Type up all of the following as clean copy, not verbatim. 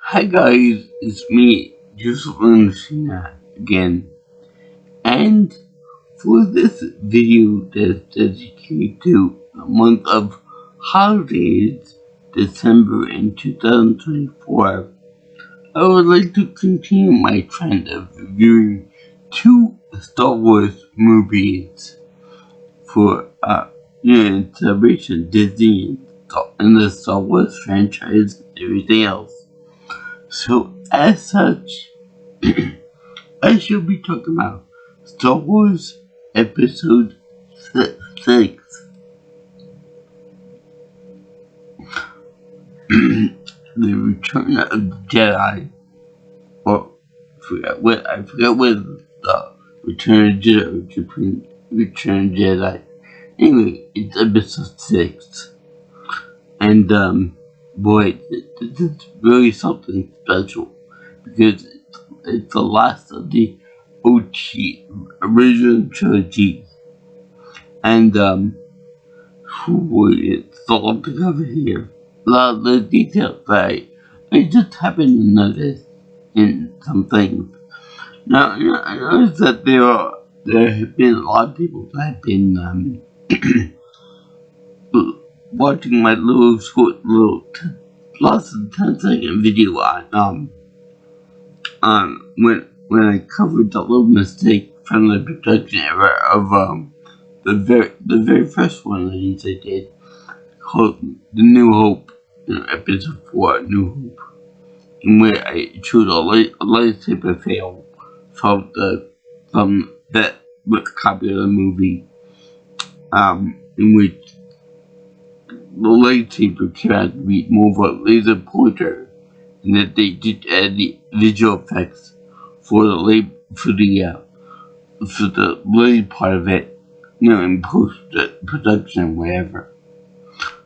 Hi guys, it's me, Joseph Cena again, and for this video that's dedicated to the month of holidays, December in 2024, I would like to continue my trend of reviewing two Star Wars movies for, in celebration of Disney and the Star Wars franchise and everything else. So, as such, I shall be talking about Star Wars Episode 6, The Return of the Jedi, or I forget what the Return of the Jedi or Return of the Jedi. Anyway, it's Episode 6, and boy, this is really something special because it's the last of the OG original trilogy, and it's all together here. A lot of the details that I just happened to notice in some things. Now, I noticed that there have been a lot of people that have been watching my little short less than 10-second video on when I covered the little mistake from the production era of the very first one that I did, called The New Hope, episode 4, New Hope, in where I showed a lightsaber fail from that copy of the movie, in which the lightsaber came out to be more of a laser pointer, and that they did add the visual effects for the blade part of it, in post production or whatever.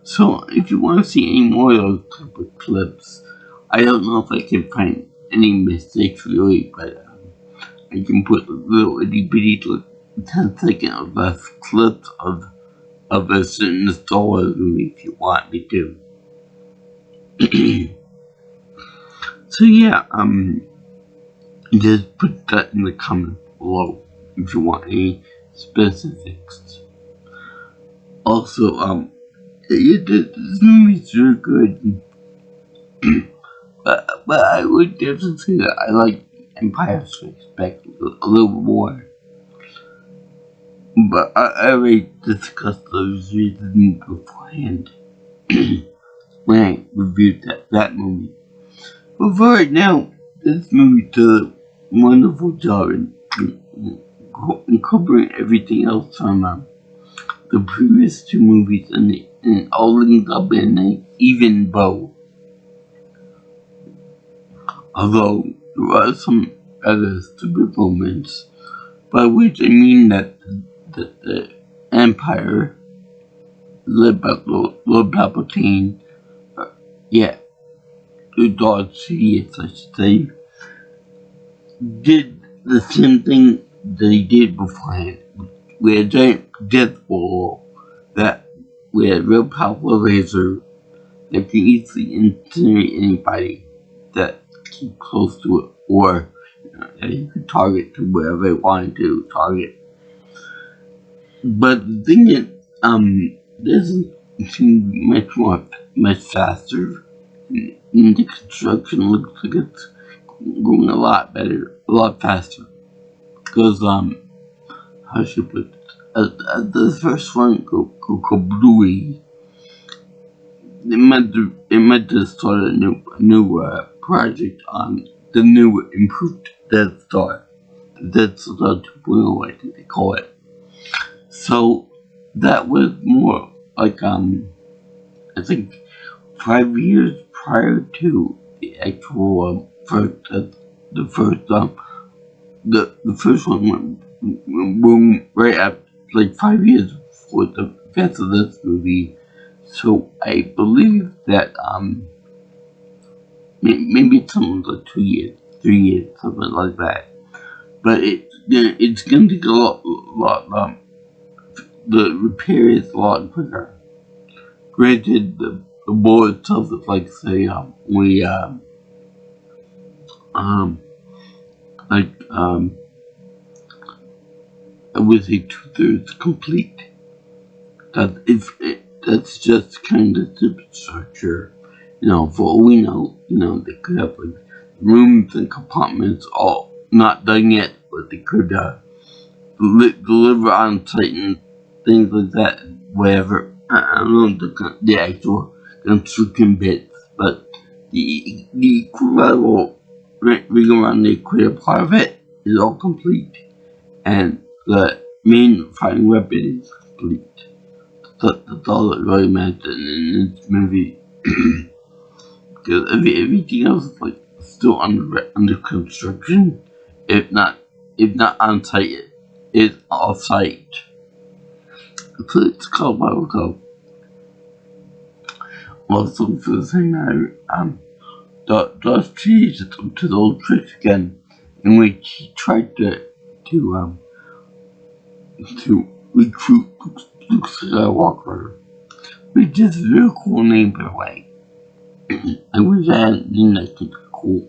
So if you want to see any more of those type of clips, I don't know if I can find any mistakes really, but I can put little itty bitty 10-second or less clips of a certain Star Wars movie if you want me to. So yeah, just put that in the comments below if you want any specifics. Also, this movie's really good, but I would definitely say that I like Empire Strikes Back a little more. But I already discussed those reasons beforehand when I reviewed that movie. But for right now, this movie does a wonderful job in incorporating everything else from the previous two movies and all linked up in an even bow. Although there are some other stupid moments, by which I mean that the Empire, led by Lord Palpatine, Darth Sidious, I should say, did the same thing that he did beforehand. We had a giant death ball we had a real powerful laser that can easily incinerate anybody that came close to it, or that you could target to wherever they wanted to target. But the thing is, this seems much faster, and the construction looks like it's going a lot better, a lot faster. Because, how should I put it? The first one go kablooey. It meant to start a new project on the new improved Death Star. The Death Star 2.0, I think they call it. So that was more like I think 5 years prior to the actual the first one went boom right after, like 5 years before the events of this movie. So I believe that maybe it's something like 2 years, 3 years, something like that. But it's gonna take a lot the repair is a lot quicker. Granted, the board itself is like, say, um, like, I would say 2/3 complete. That's just kind of superstructure. For all we know, they could have like rooms and compartments all not done yet, but they could deliver on site and things like that. Whatever. I don't know the actual construction bits, but the level ring around the equator part of it is all complete, and the main fighting weapon is complete. That's all that really mattered in this movie. Because everything else is like still under construction, if not on site, it's off site. So it's called what we call. Also, for the same matter, Darth Cheese to the old tricks again, in which he tried to recruit Luke Skywalker, which is a very cool name, by the way. I wish I had a name that could be cool.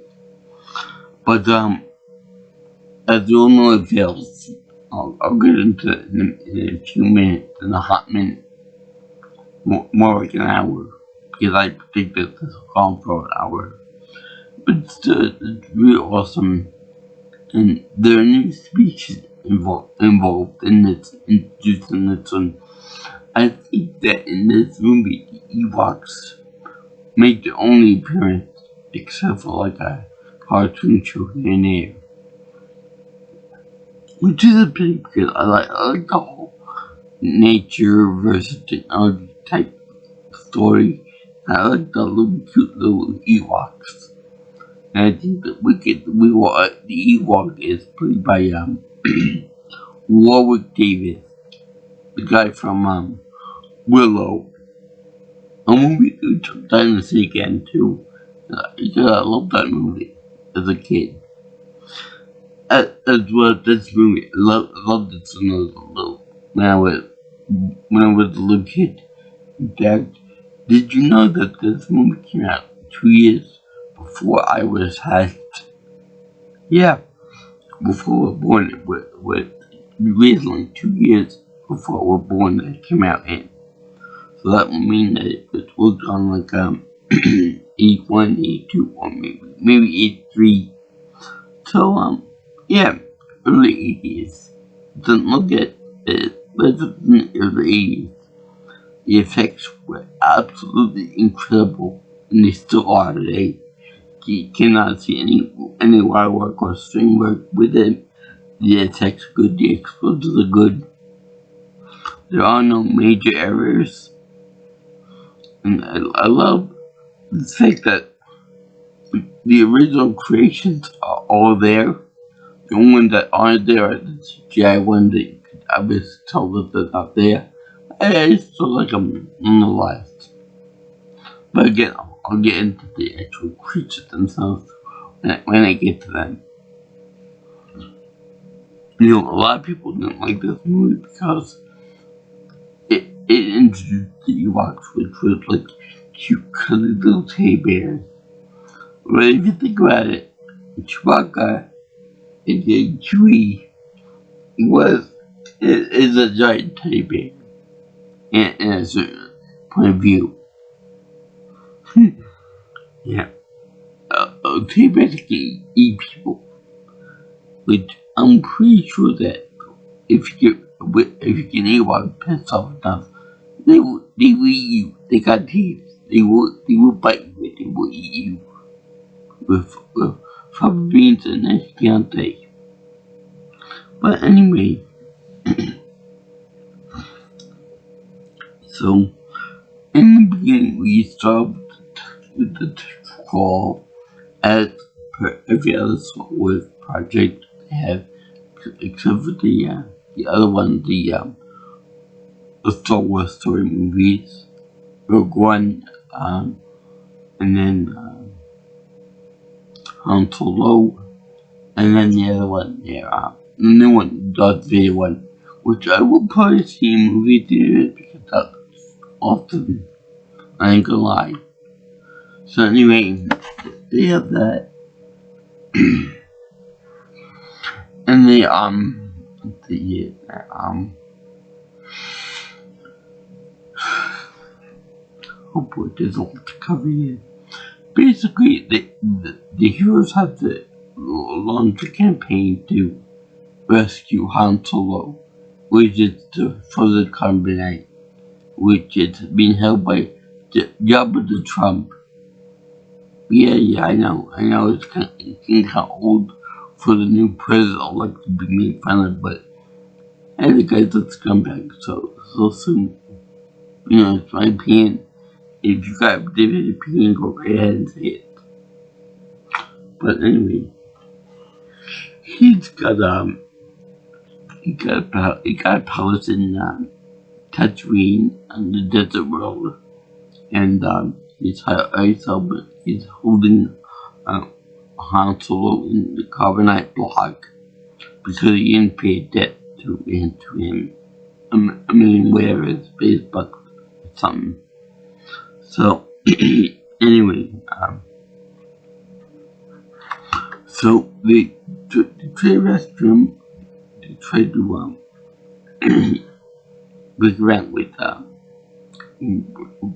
But, as you all know, it fails. I'll get into it in a few minutes, in a hot minute. More like an hour. Because I think that this will go on for an hour. But still, it's really awesome. And there are new species involved in this, introduced in this one. I think that in this movie, the Ewoks make the only appearance, except for like a cartoon show here and there. Which is a pity, because I like the whole nature versus technology type story. I like the little cute little Ewoks. And I think that the Ewok is played by Warwick Davis, the guy from Willow, a movie we took time to see again too. Because I loved that movie as a kid. As well as this movie, I loved it when I was a little kid. In fact, did you know that this movie came out 2 years before I was hatched? Yeah, before I was born. With recently 2 years before I was born that it came out in. So that would mean that it was worked on like 81, 82, or maybe 83. So yeah, early 80s. Doesn't look at it, but it's in the early 80s. The effects were absolutely incredible, and they still are today. You cannot see any wire work or string work with it. The effects are good, the explosions are good. There are no major errors. And I love the fact that the original creations are all there. The only ones that aren't there are the CGI ones that you could obviously tell that they're not there. I still like them nonetheless. But again, I'll get into the actual creatures themselves when I get to them. A lot of people didn't like this movie because it introduced the Ewoks, which was like cute, cuddly little teddy bears. But if you think about it, Chewbacca and Chewie is a giant teddy bear in a certain point of view. Yeah. Teddy bears can eat people, which I'm pretty sure that if you can Ewok piss off enough, they will eat you. They got teeth. They will bite you. They will eat you with fava beans and Escalante. But anyway, so in the beginning we start with the crawl as per every other Star Wars project they have, except for the other one, the Star Wars story movies, Rogue One, and then Han Solo, and then the other one, the new one, Darth Vader one, which I will probably see in movie theaters because that's awesome. I ain't gonna lie. So anyway, they have that. and oh boy, there's a lot to cover here. Basically, the heroes have to launch a campaign to rescue Han Solo, which is for the Carbonite, which is being held by Jabba the Trump. Yeah, I know it's kind of old for the new president like to be made fun of, but hey, the guy's a scumbag, so soon. It's my opinion. If you got a different opinion, go right ahead and say it. But anyway, he's got a palace in Tatooine on the desert world, and he's holding Han Solo in the Carbonite block because he didn't pay debt to him. I mean, whatever, it's space bucks or something. So, anyway, so they try to rescue him. They try to break around with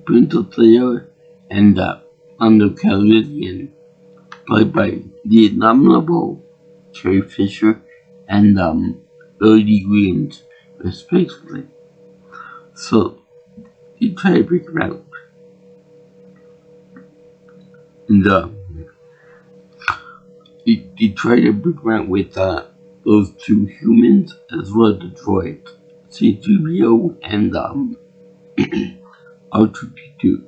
Princess Leia and Lando Calrissian, played by the innominable Carrie Fisher and Lily Williams, respectively. So they try to break around, and they try to break around with those two humans as well as the droid, C-3PO and R2-D2.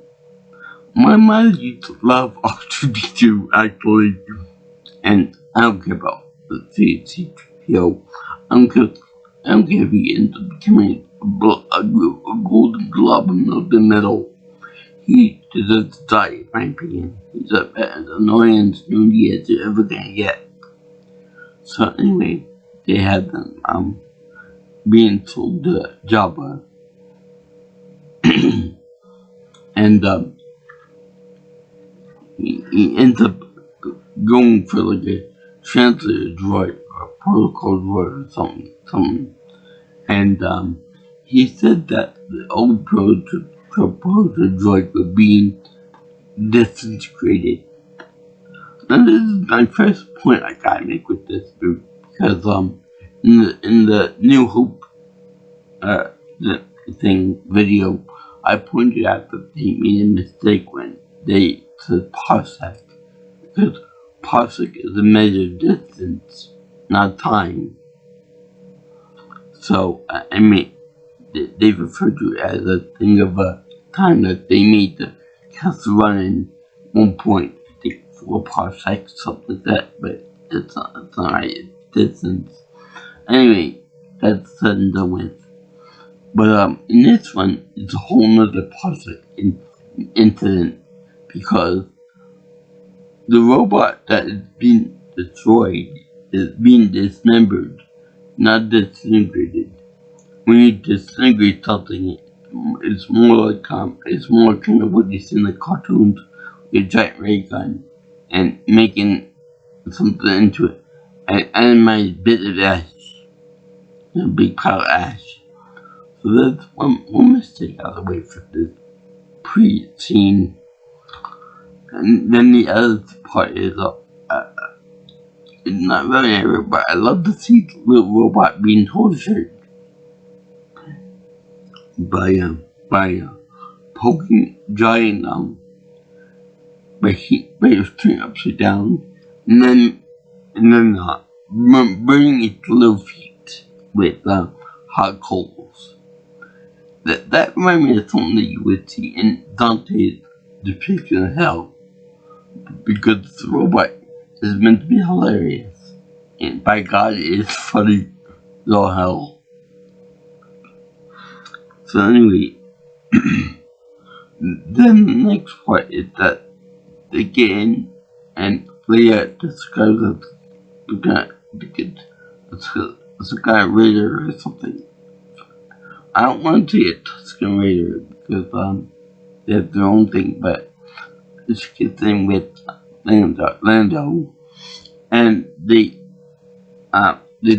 My mother used to love R2-D2 actually, and I don't care about the C-3PO. I don't care if he ends up becoming a golden glob of the medal. He deserves to die, in my opinion. He's an annoyance nobody is ever gonna get. So anyway, they had them being told to Jabba, and he ends up going for like a translator droid or a protocol droid or something. And he said that the old protocol droid were being disintegrated. Now this is my first point I gotta make with this group, because in the New Hope video, I pointed out that they made a mistake when they said parsec, because parsec is a measure of distance, not time. So I mean, they refer to it as a thing of a time that they made the castle run in 1.4 parsecs, something like that, but it's not right, it's distance. Anyway, that's said and done with. But in this one, it's a whole nother parsec incident, because the robot that is being destroyed is being dismembered, not disintegrated. When you disintegrate something, it's more kind of what you see in the cartoons, with a giant ray gun and making something into it. And my bit of ash, a big pile of ash. So that's one mistake out of the way for this pre-scene. And then the other part is it's not really a robot. I love to see the little robot being tortured by poking giant by his turning upside down, and then burning its little feet with hot coals. That reminds me of something that you would see in Dante's depiction of hell, because the robot is meant to be hilarious, and by God, it is funny as all hell. So anyway, then the next part is that they get in, and Leia describes it's a guy Raider or something. I don't want to say a Tusken Raider because they have their own thing, but she gets in with Lando, and they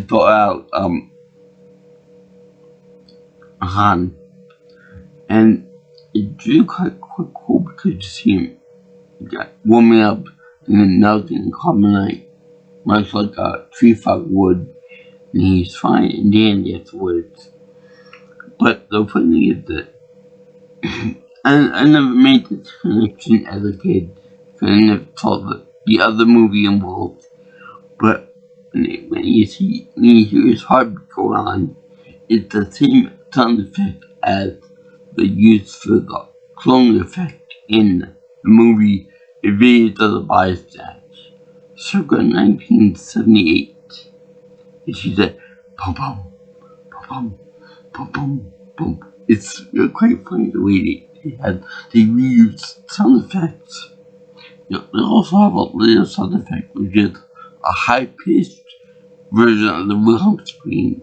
thought out Han, and it's really quite cool because you see him warming up and then melting carbonite, much like a tree frog would, and he's fine in the end afterwards. But the funny thing is that I never made this connection as a kid, because I never saw the other movie involved. But when you hear his heart go on, it's the same sound effect as the use for the clone effect in the movie Invaders of the Body Snatch, circa 1978. And she said, pum pum, pum pum, pum pum, pum. It's quite funny the way they reuse sound effects. They also have a little sound effect, which is a high-pitched version of the Wilhelm scream.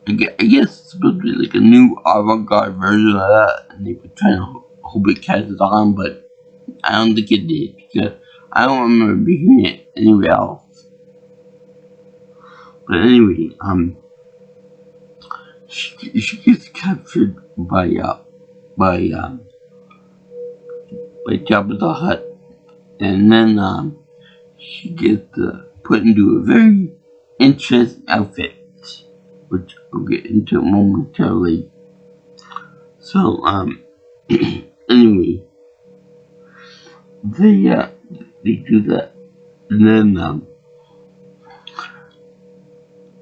I guess it's supposed to be like a new avant-garde version of that, and they were trying to hope it catches on, but I don't think it did, because I don't remember hearing it anywhere else. But anyway, she gets captured by Jabba the Hutt, and then she gets put into a very interesting outfit, which I'll get into momentarily. So anyway, they do that, and then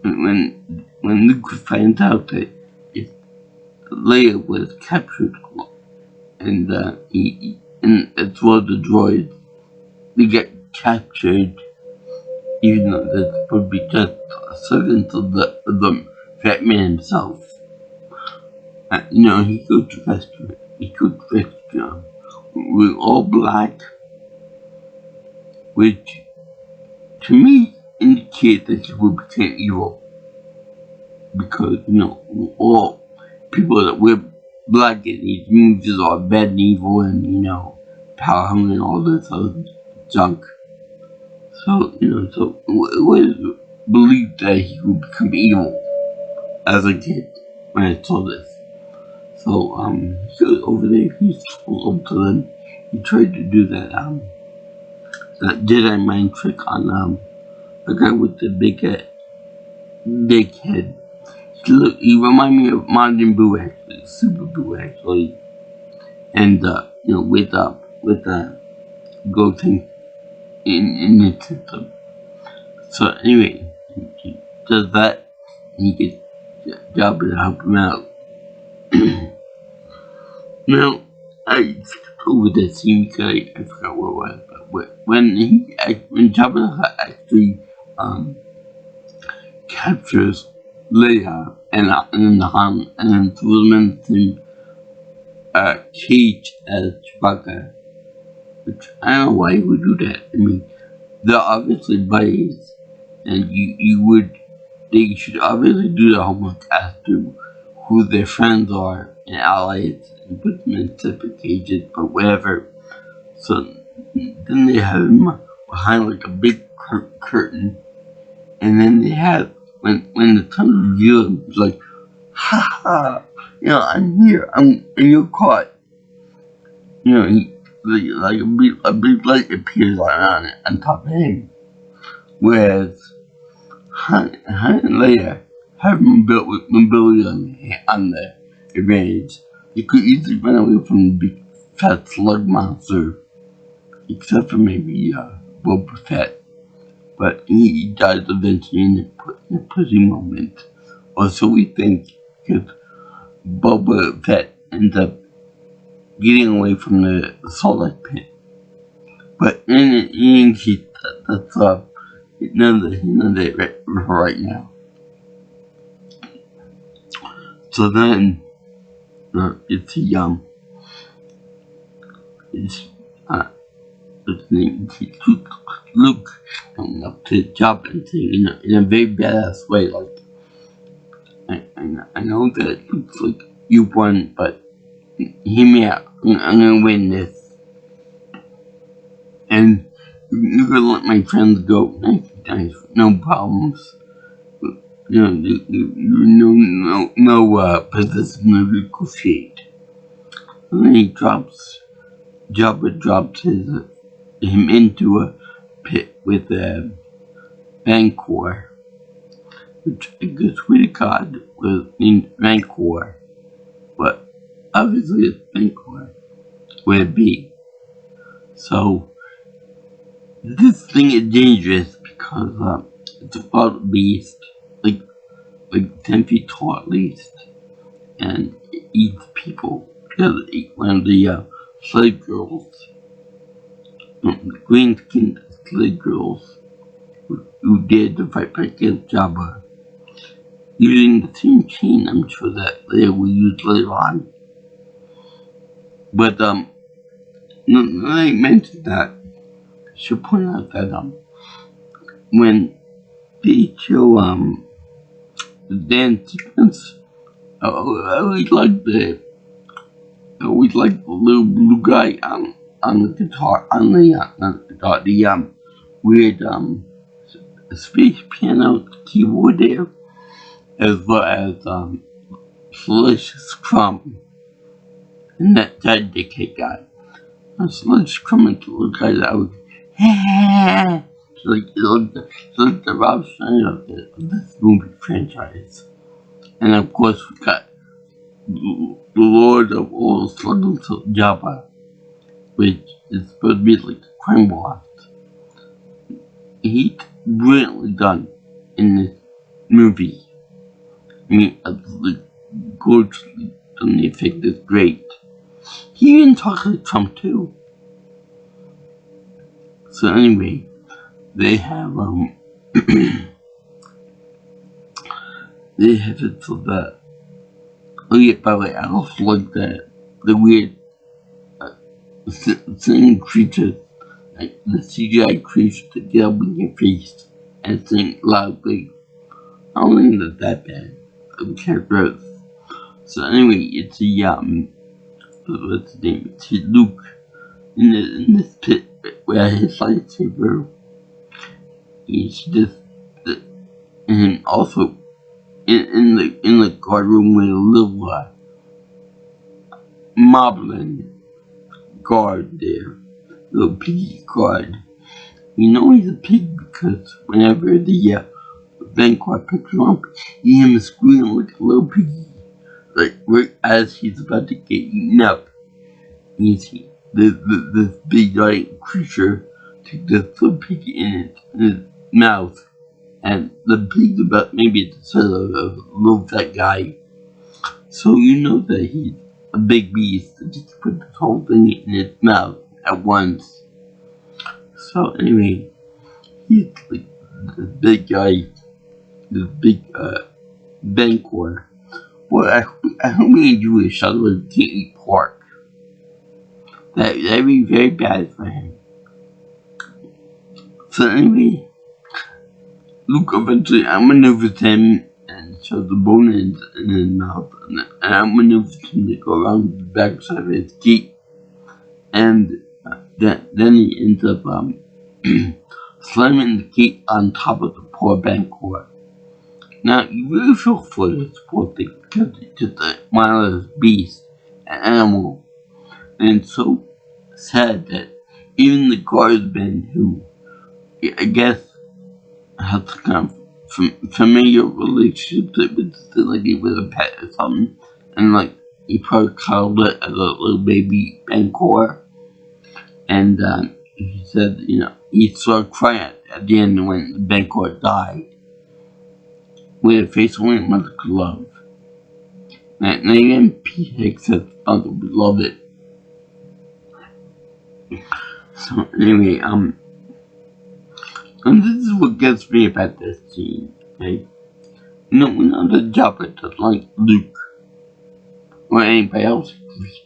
when Luke finds out that Leia was captured, and as well as the droids, they get captured, even though that's supposed to be just servants of the Fat Man himself. He goes to rescue it. He goes to rescue him. We're all black, which to me indicates that he will become evil. Because, all people that wear black in these movies are bad and evil and, power hungry and all this other junk. So, so it was believed that he would become evil as a kid when I saw this. So, he goes over there, he's told to them. He tried to do that Jedi mind trick on, the guy with the big head. He reminded me of Majin Buu, actually, Super Buu, actually. And, with goatee in the system. So, anyway, he does that, and he gets Jabba to help him out. Now, I skipped over that scene because I forgot what it was, but when Jabba actually captures Leia and then Han and then throws them in the cage as Chewbacca, which I don't know why he would do that. I mean, they're obviously buddies, and they should obviously do their homework as to who their friends are and allies and put them in separate cages, but whatever. So then they have him behind like a big curtain, and then they have when the time reveals him, it's like, ha ha, I'm here, and you're caught. Like a big light appears on top of him, whereas Han and Leia have mobility on the advantage. They could easily run away from the big fat slug monster, except for maybe Boba Fett. But he dies eventually in a pussy moment. Or so we think, because Boba Fett ends up getting away from the Sarlacc pit. But in any case, that's none of that right now. So then, it's Luke coming up to Jabba and saying in a very badass way, like, I know that it looks like you won, but hear me out. I'm gonna win this, and you're gonna let my friends go. And nice, no problems. No position to negotiate. And then Jabba drops him into a pit with Vancor, which I guess swear to God was named Vancor, but obviously it's Vancor with a B. So this thing is dangerous because it's a wild beast, like 10 feet tall at least, and it eats people. It ate one of the slave girls, the green-skinned slave girls who dared to fight back against Jabba, using the same chain I'm sure that they will use later on. But now that I mentioned that, I should point out that when they show the dance sequence, I always like the little blue guy on the guitar, on the not the guitar, the weird space piano keyboard there, as well as Delicious Crumb, and that dickhead guy. Delicious Crumb is the little guy that was like the Rob Schneider of this movie franchise. And of course we got the Lord of all Sluggles of Jabba, which is supposed to be like a crime boss. He's brilliantly done in this movie. I mean, absolutely gorgeously done. The effect is great. He even talks like Trump too. So anyway, they have they have it so that. Oh yeah, by the way, I also like the weird singing creatures, like the CGI creatures that get up in your face and sing loudly. I don't think that's that bad. The characters. So anyway, it's what's his name? It's Luke in this pit where his lightsaber. He's just and also in the guard room with a little moblin guard there, little piggy guard. You know he's a pig because whenever the Vancor picks him up, you hear him squealing like a little piggy, like right as he's about to get eaten up. You see this big giant creature take this little piggy in his mouth, and the pig's about maybe the size of a little fat guy. So you know that he's a big beast that just put this whole thing in his mouth at once. So anyway, he's like this big guy, this big Vancor. Well, I hope we do a shot where he can't eat pork. That'd be very bad for him. So anyway, Luke eventually outmaneuvers him and shows the bone in his mouth, and outmaneuvers him to go around the backside of his gate, and then he ends up slamming the gate on top of the poor Vancor. Now, you really feel for this poor thing because it's just a mindless beast, an animal, and it's so sad that even the guardsmen who, I guess, have some kind of familiar relationship with the lady with a pet or something, and like he probably cuddled it as a little baby Vancor, and he said, he started crying at the end when the Vancor died, with a face only a mother could love. And again, P. Hicks says, "Mother would love it." So anyway, and this is what gets me about this scene, okay? We know that Jabba doesn't like Luke or anybody else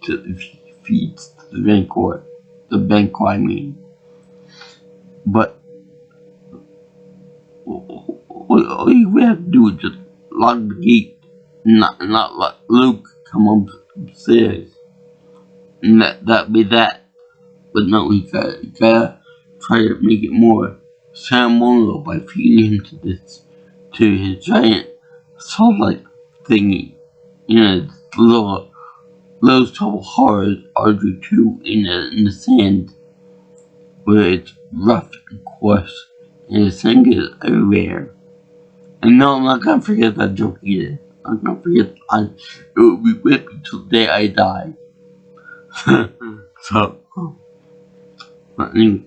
if he feeds the Vancor, I mean. But all you have to do is just lock the gate, not let Luke come upstairs, and that'd be that. But no, he gotta try to make it more ceremonial by feeding him to his giant saw-like thingy. You know, little trouble horrors R2 in the sand, where it's rough and coarse, and the sand gets everywhere. And no, I'm not gonna forget that joke either. I'm not gonna forget. It will be with me till the day I die. So, I mean,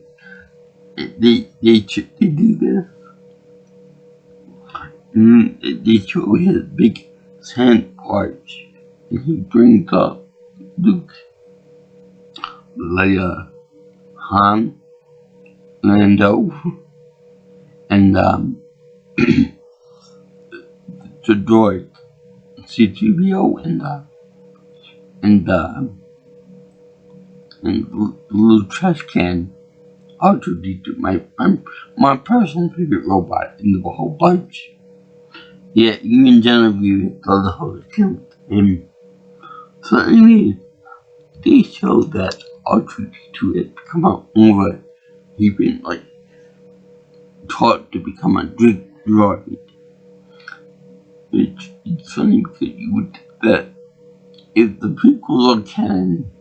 they do this. And they show his big sand barge, and he brings up Luke, Leia, Han, Lando, and the droid C-3PO and the little trash can R2-D2, my personal favorite robot in the whole bunch. Yeah, even Genevieve thought the whole killed him. So anyway, they show that R2-D2 had become an over. He'd been taught to become a droid. Which it's funny because you would think that if the prequels are canon,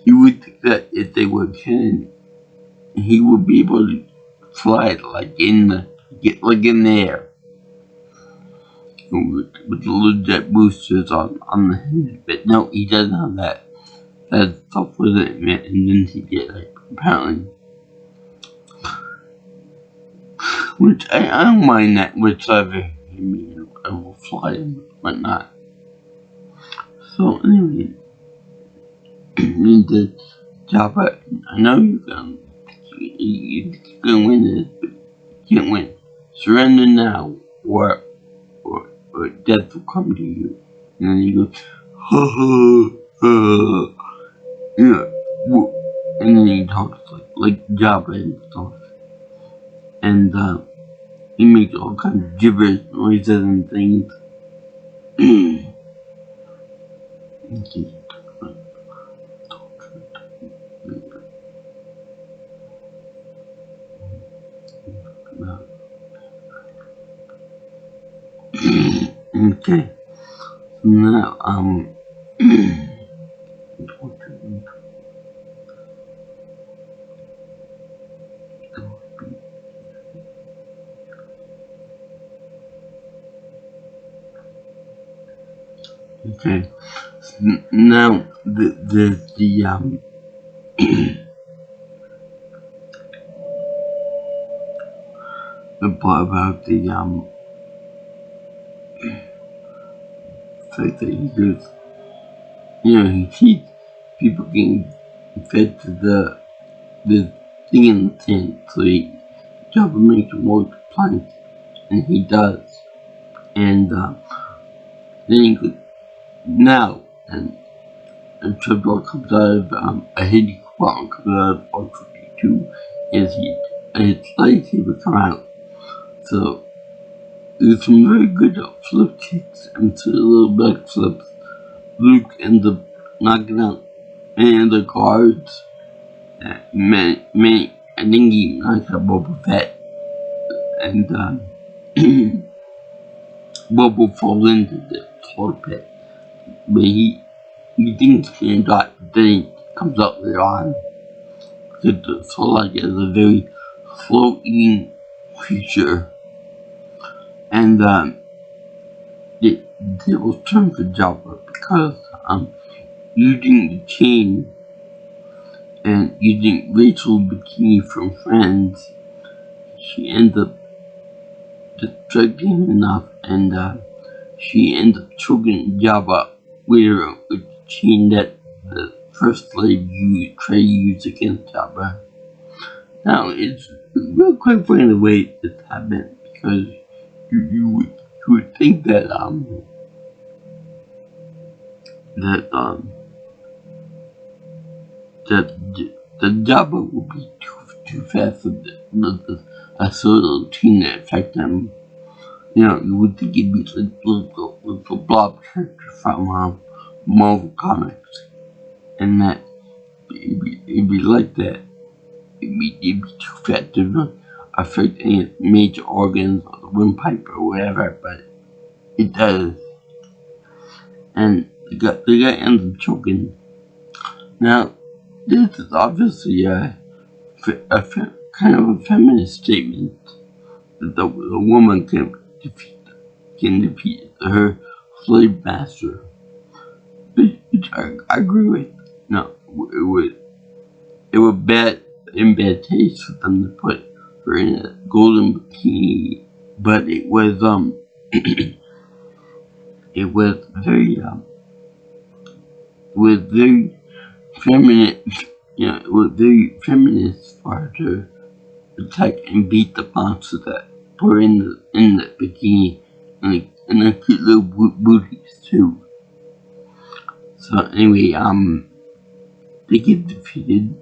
you would think that if they were canon, he would be able to fly in the air with the little jet boosters on the head. But no, he doesn't have that. That stuff wasn't invented yet, apparently. Which I don't mind that whatsoever. I mean, I will fly him, but not. So anyway, the Jabba, I know you're gonna win this, but you can't win. Surrender now, or death will come to you. And then you go, ha ha ha, and then he talks like Jabba and stuff, and he makes all kinds of gibberish noises and things. Okay, now okay, now the the part about the fact that he goes, he sees people getting fed to the thing in the tent, so he Jabba makes him work the plank, and he does, and then he goes now, and Trevor comes out of a hidden compartment, comes out of R2-D2, as his lightsaber come out. So there's some very good flip kicks and some little back flips. Luke ends up knocking out many of the guards. Many, I think he knocks out Boba Fett, and Boba falls into the cold pit, but he thinks he's gonna die, but then he comes out later on. Because the Sarlacc is a very slow-eating creature, and the tables turn for Jabba because using the chain and using Rachel's bikini from Friends, she ends up distracting him enough, and she ends up choking Jabba with the chain that the first slave Trey used against Jabba. Now it's real quite funny the way this happened, because you would think that that Jabba would be too fast for a sort of routine to affect him. You would think he'd be like a blob character from Marvel Comics, and that it'd be like that. It'd be too fat to not affect any major organs or the windpipe or whatever, but it does. And the guy ends up choking. Now, this is obviously kind of a feminist statement that the woman can defeat her slave master, which I agree with. No, it would in bad taste for them to put her in a golden bikini, but it was it was very feminine. It was very feminist for her to attack and beat the monster that were in the bikini and the cute little booties too. So anyway, they get defeated.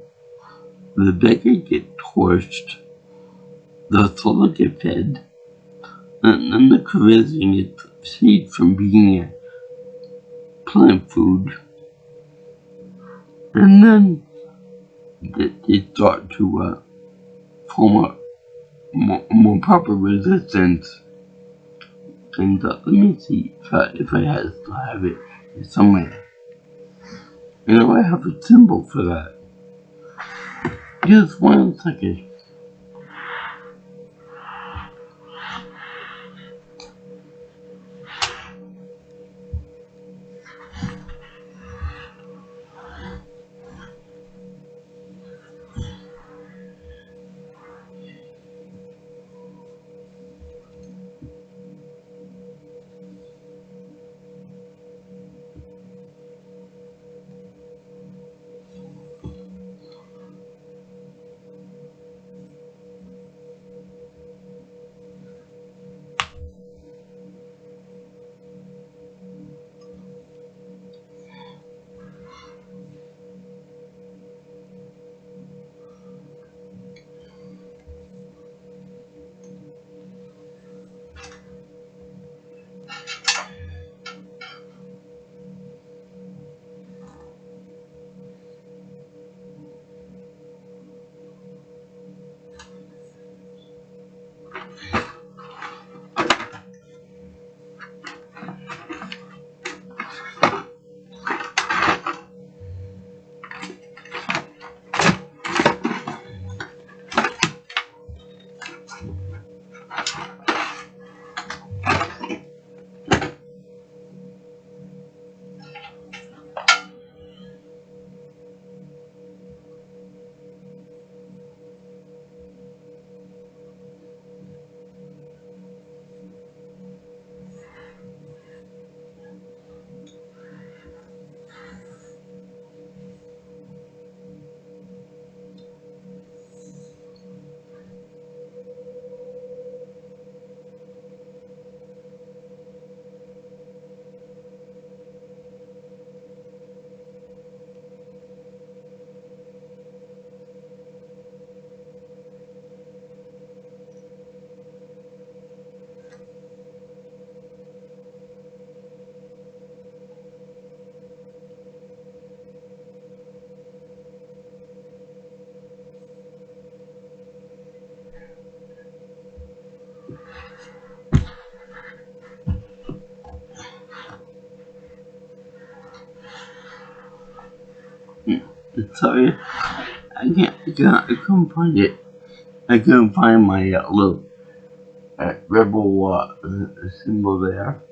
The Becca get torched. The Solo get fed. And then the Caressian gets saved from being a plant food. And then they start to form a more proper resistance. And let me see if I still have it somewhere. I have a symbol for that. Just 1 second. Sorry, I couldn't find it. I couldn't find my little rebel symbol there.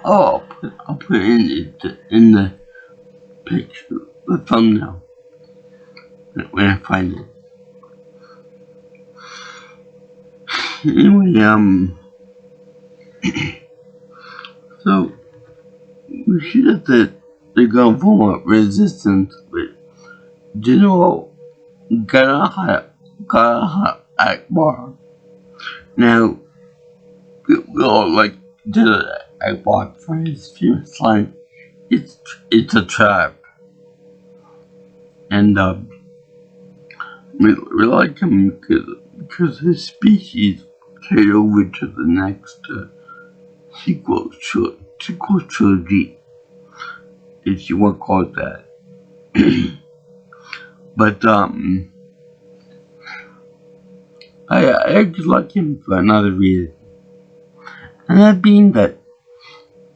Oh, I'll put it in the picture, the thumbnail, when I find it. Anyway, so we see that they're gonna form a resistance with General Garaha Akbar. Now, we all like General Akbar for his famous line, it's a trap. And we like him because his species carried over to the next sequel trilogy, if you want to call it that. But I actually like him for another reason, and that being that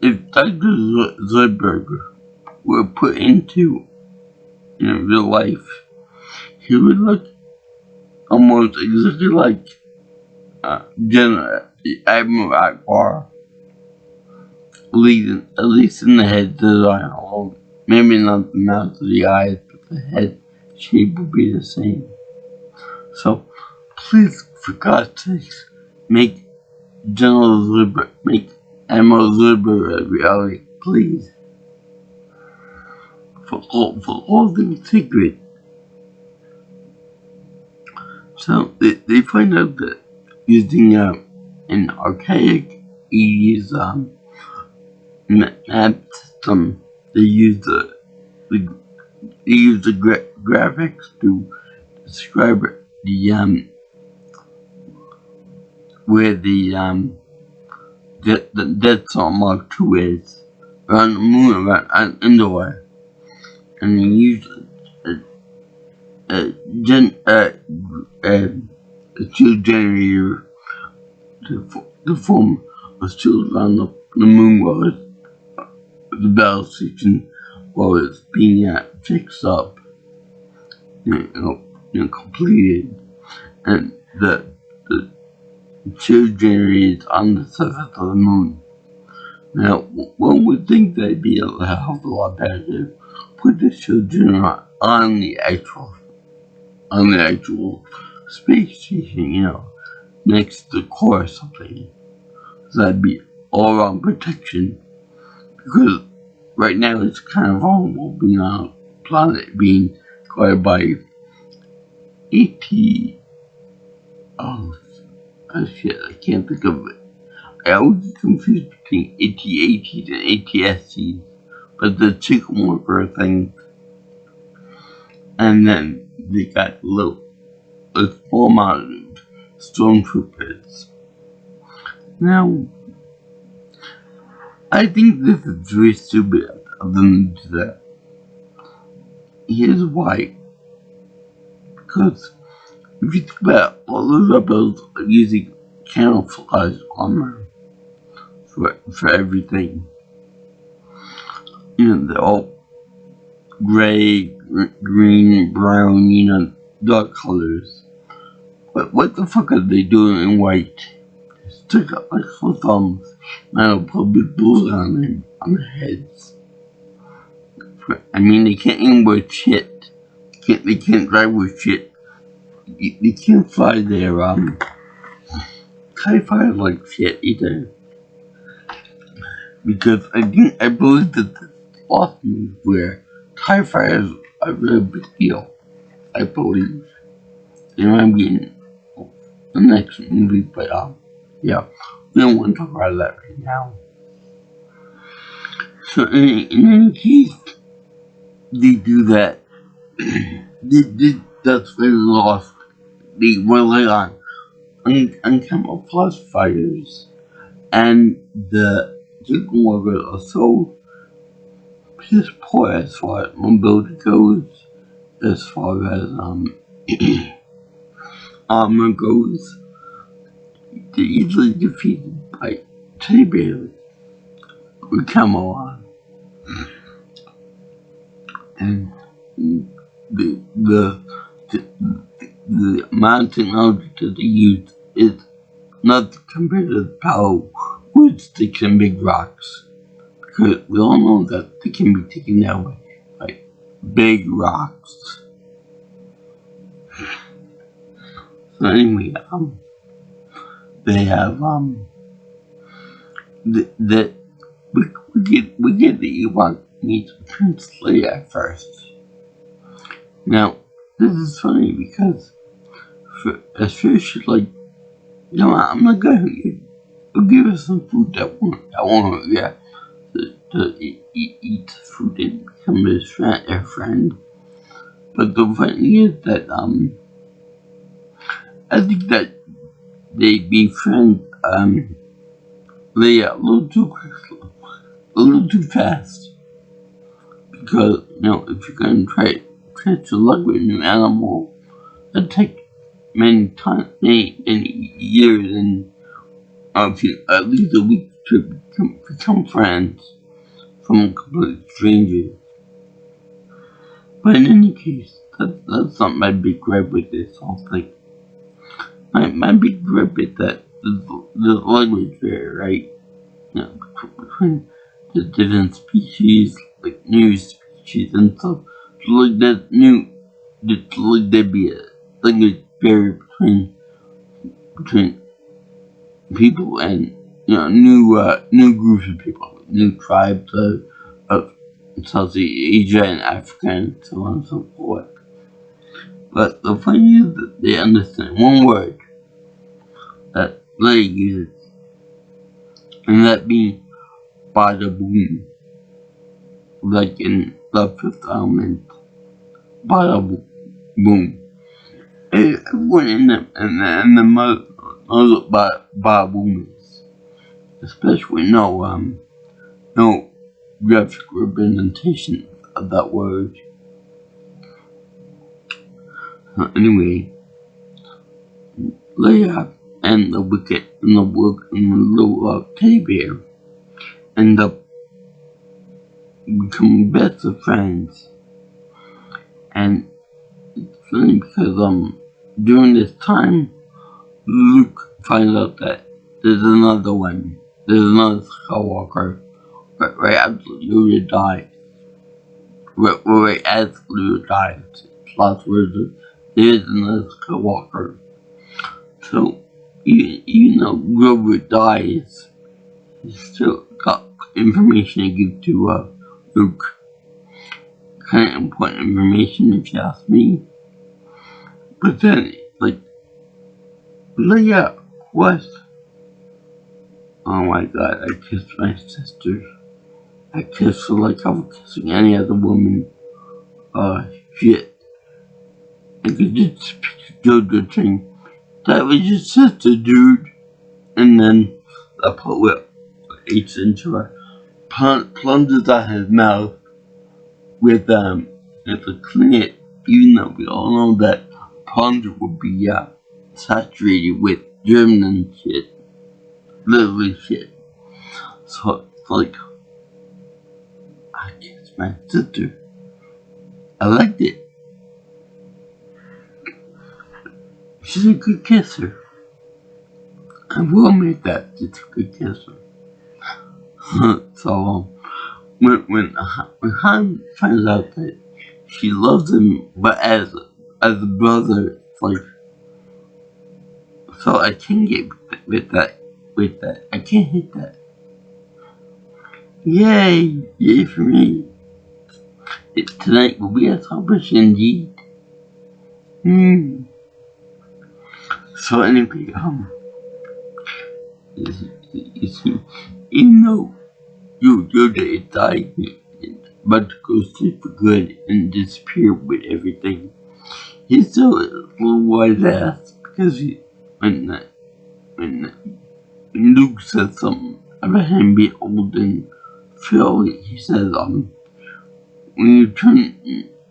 if Dr. Zoidberg were put into real life, he would look almost exactly like General Admiral Akbar, at least in the head design alone. Maybe not the mouth or the eyes, but the head shape would be the same. So, please, for God's sakes, make make Admiral Zilber a reality, please. For all things secret. So, they find out that using an archaic 80s map system, they use the graphics to describe the where the Death Star Mark II is around the moon, around Endor, and they use a shield generator to form a shield around the moon while the battle station while it's being fixed up, completed, and the shield generator is on the surface of the moon. Now, one would think that'd be a hell of a lot better to put the shield generator on the actual space station, next to the core or something. So that'd be all around protection. Because right now it's kind of vulnerable being on a planet being guarded by AT. Oh shit, I can't think of it. I always get confused between AT-ATs and ATSCs, but the chicken worker thing. And then they got a small amount of stormtroopers. Now, I think this is very stupid of them to do that. Here's why. Because if you think about all the rebels are using camouflage armor for everything. They're all gray, green, brown, dark colors. But what the fuck are they doing in white? They stick up like four thumbs and I'll probably blue on their heads. I mean, they can't even wear shit. They can't drive with shit. They can't fly their TIE fighter like shit either. Because I believe that this lost movie where TIE fighters are a really big deal. I believe. It might be in the next movie, but yeah, we don't want to talk about that right now. So in any case, they do that. That's very lost. They rely on camouflage fighters, and the chicken workers are so piss poor as far as mobility goes, as far as armor goes. They're easily defeated by teddy bears with camo on. And the amount of technology that they use is not compared to the power with sticks and big rocks. Because we all know that they can be taken down by big rocks. So anyway, they have that we get the Ewok meet Prince Leia first. Now this is funny because at first she's like, I'm not gonna give us some food that won't to eat food and become her friend. But the funny is that I think that they befriend Leia a little too fast. Because if you're gonna try select a new animal. It takes many years and at least a week to become friends from complete strangers. But in any case, that's not my big gripe with this whole thing. My big gripe is that the language barrier, right? You know, between the different species, like new species and stuff. So like that like there'd be a language barrier between people and new groups of people, new tribes of Southeast Asia and Africa and so on and so forth. But the funny is that they understand one word that they use, and that being bada boom, like in the Fifth Element, bada boom. Everyone in the mother bada boom is, especially no graphic representation of that word. Anyway, Leia and the Wicket and the little teddy bear end up becoming best of friends. And it's funny because during this time, Luke finds out that there's another one. There's another Skywalker right after Yoda dies. Right as Yoda dies. Last words of, there's another Skywalker. So, even though Grover dies, he's still got information to give to Luke. Kind of important information if you ask me. But then, like, Leia Quest. Oh my god, I kissed my sister. I kissed her like I was kissing any other woman. Shit. I could just picture Jojo saying, that was your sister, dude. And then the poet eats into her, plunges out his mouth with a clit, even though we all know that plunger would be saturated with germs and shit. Literally shit. So it's like, I kissed my sister. I liked it. She's a good kisser. I will admit that she's a good kisser. So when Han finds out that she loves him, but as a brother, it's like, so I can't get with that. I can't hit that. Yay for me. Tonight will be accomplished indeed. So anyway, you see, even though Yoda is dying, about to go sleep for good and disappear with everything, he's still a little wise ass because when Luke says something about him being old and frail, he says, when you turn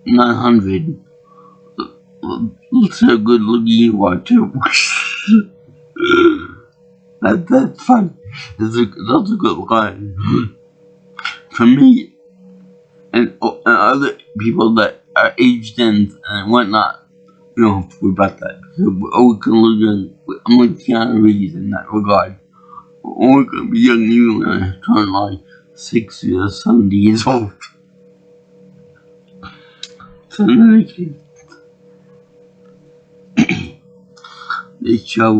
900, look how good looking you are too. That's fun. That's a good line. For me and other people that are aged in and whatnot, you don't have to worry about that. We can look young. I'm like Keanu Reeves in that regard. We're gonna be young even when I turn like 60 or 70 years old. So in any case, they show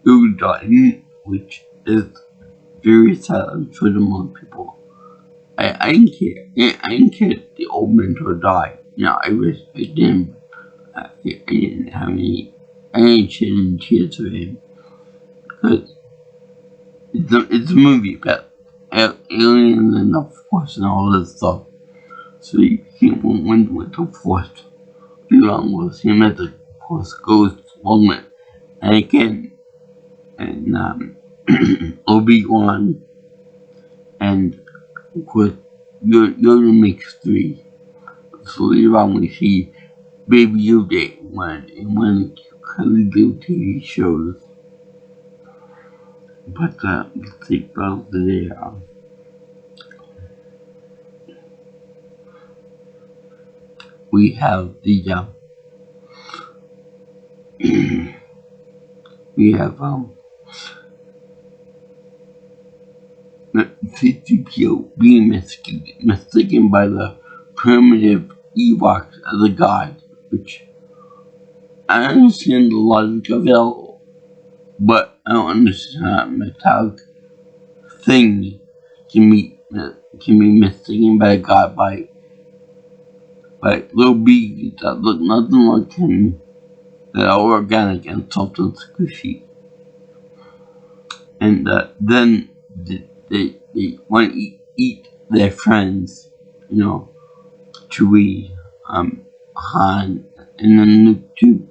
Yoda, which is very sad for the most people. I didn't care. I didn't care if the old mentor died. I wish I didn't. I didn't have any. I didn't shed any tears for him because it's a movie about aliens and the Force and all this stuff. So you can't win with the Force. Elon was him as the Force ghost moment, and again, and Obi-Wan, and of course Yoda makes 3. So later on we see Baby Yoda in one of the little TV shows. But let's take those there. We have the we have C-3PO being mistaken by the primitive Ewoks as a god, which I understand the logic of it all, but I don't understand how a metallic thing can be mistaken by a god by little beings that look nothing like him, that are organic and soft and squishy. And then they want to eat their friends, you know, Chewie, Han, and then Luke too.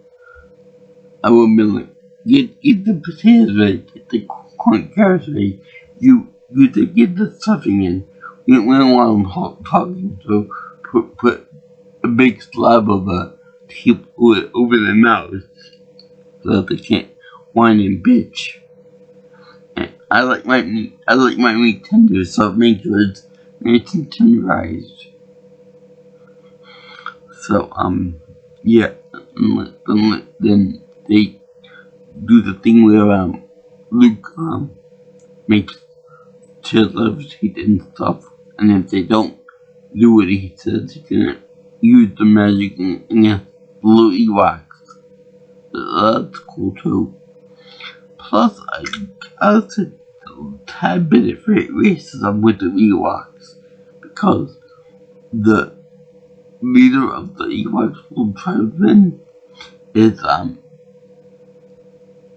I would be like, get the potatoes ready, get the corn carrots ready, you get the stuffing in. We don't want them talking, so put a big slab of tape over their mouths so that they can't whine and bitch. And I like my meat tender, so make sure it's nice and tenderized. So yeah, then they do the thing where Luke makes levitate and stuff, and if they don't do what he says, he's gonna use the magic against the little Ewoks. That's cool too. Plus, I was a tad bit afraid racism with the Ewoks, because the leader of the Ewoks little tribesmen is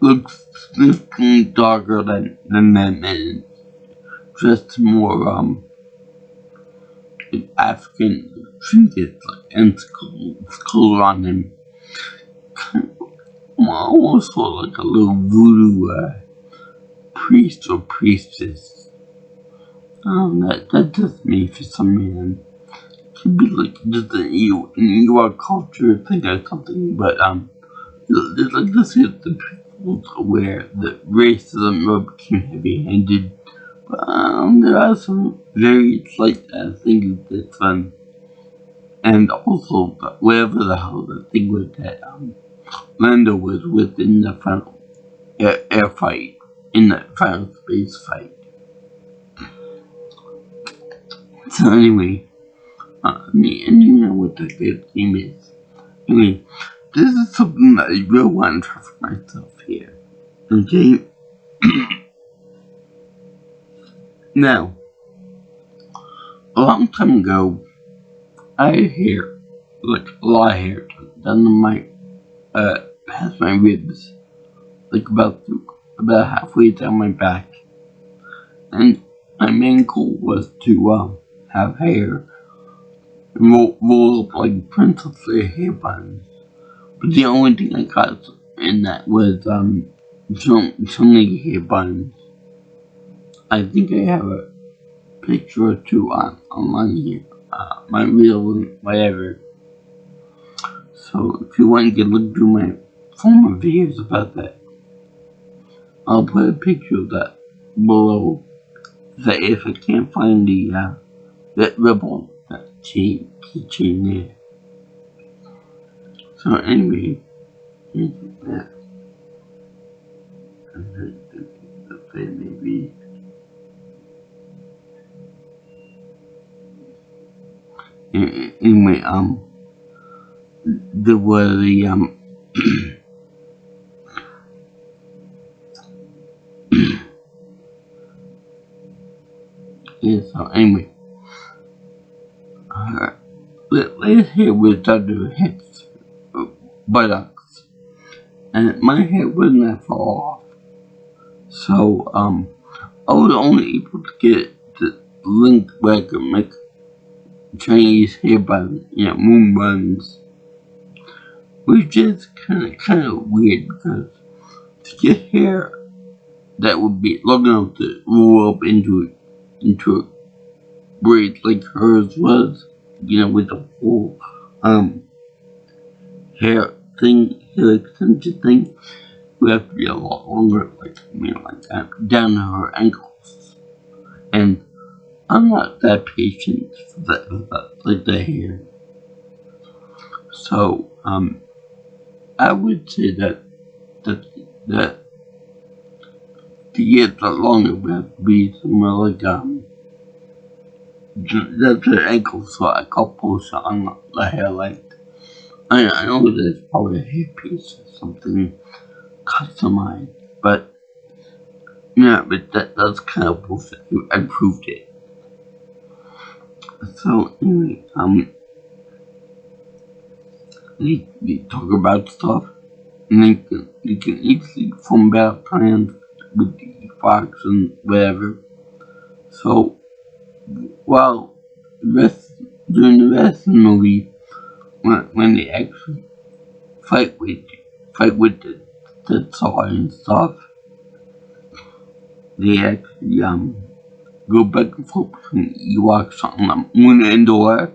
looks significantly darker than them and dressed more African trinkets and skulls on him. Almost sort of like a little voodoo priest or priestess. That's just me for some reason. Could be like just an Ewok culture thing or something, but it's like this is the people where the racism became heavy-handed. But there are some very slight things that's fun. And also, whatever the hell the thing was that Lando was within the final air fight, in the final space fight. So anyway, and you know what the good thing is. Anyway, this is something that I really want to try for myself here. Okay? Now, a long time ago, I had hair, like a lot of hair, down to my, past my ribs, like about halfway down my back. And my main goal was to, have hair, and roll up like Princess Leia hair buns. But the only thing I got in that was, so many hair buns. I think I have a picture or two online here. My real whatever. So if you want to look through my former videos about that, I'll put a picture of that below. That if I can't find that ribbon, that keychain there. So anyway, here's that. And maybe. Anyway, there was the yeah, so anyway, let's hear what's under hips, buttocks, and my head wasn't that far off, so I was only able to get the link where I could make Chinese hair buns, moon buns, which is kind of weird because to get hair that would be long enough to roll up into a braid like hers was, with the whole hair thing, hair extension thing, we have to be a lot longer, down to her ankles. And I'm not that patient for like the hair. So, I would say that to get that longer, we have to be somewhere like, that's her ankle, so a couple on the hair length. I know there's probably a hairpiece or something customized, but yeah, but that's kind of proof that I proved it. So anyway, they talk about stuff, and they can easily form better plans with the fox and whatever. So while during the rest of the movie, when they actually fight with the Tsar and stuff, they actually go back and forth between Ewoks on the moon and Endor,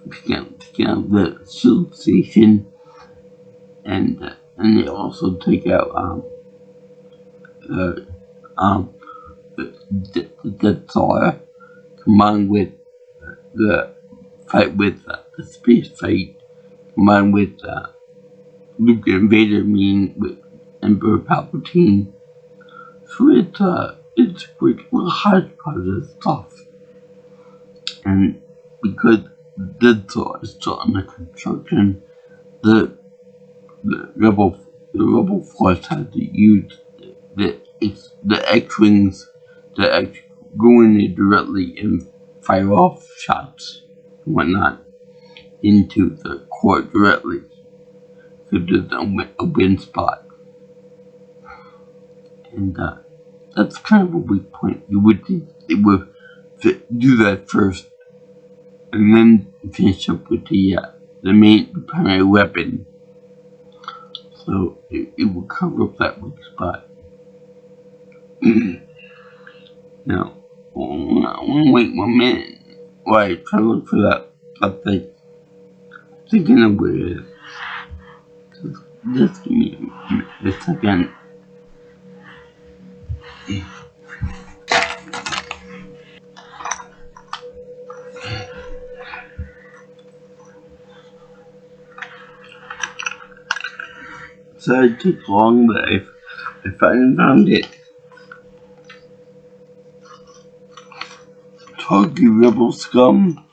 picking up the shield station, and they also take out the Tsar, combined with the fight with the space fight, combined with Luke and Vader meeting with Emperor Palpatine. So it's a great little hodgepodge of stuff. And because the Tsar is still under construction, the rebel force had to use the X-wings to actually go in there directly and fire off shots and whatnot into the core directly, so there's a wind spot. And that's kind of a weak point. You would think they would do that first, and then finish up with the main primary weapon, so it will cover up that weak spot. Now, wait 1 minute while I try to look for that thing. Thinking of where it is. Just give me a second. So it took long, but I finally found it. Talk, you rebel scum.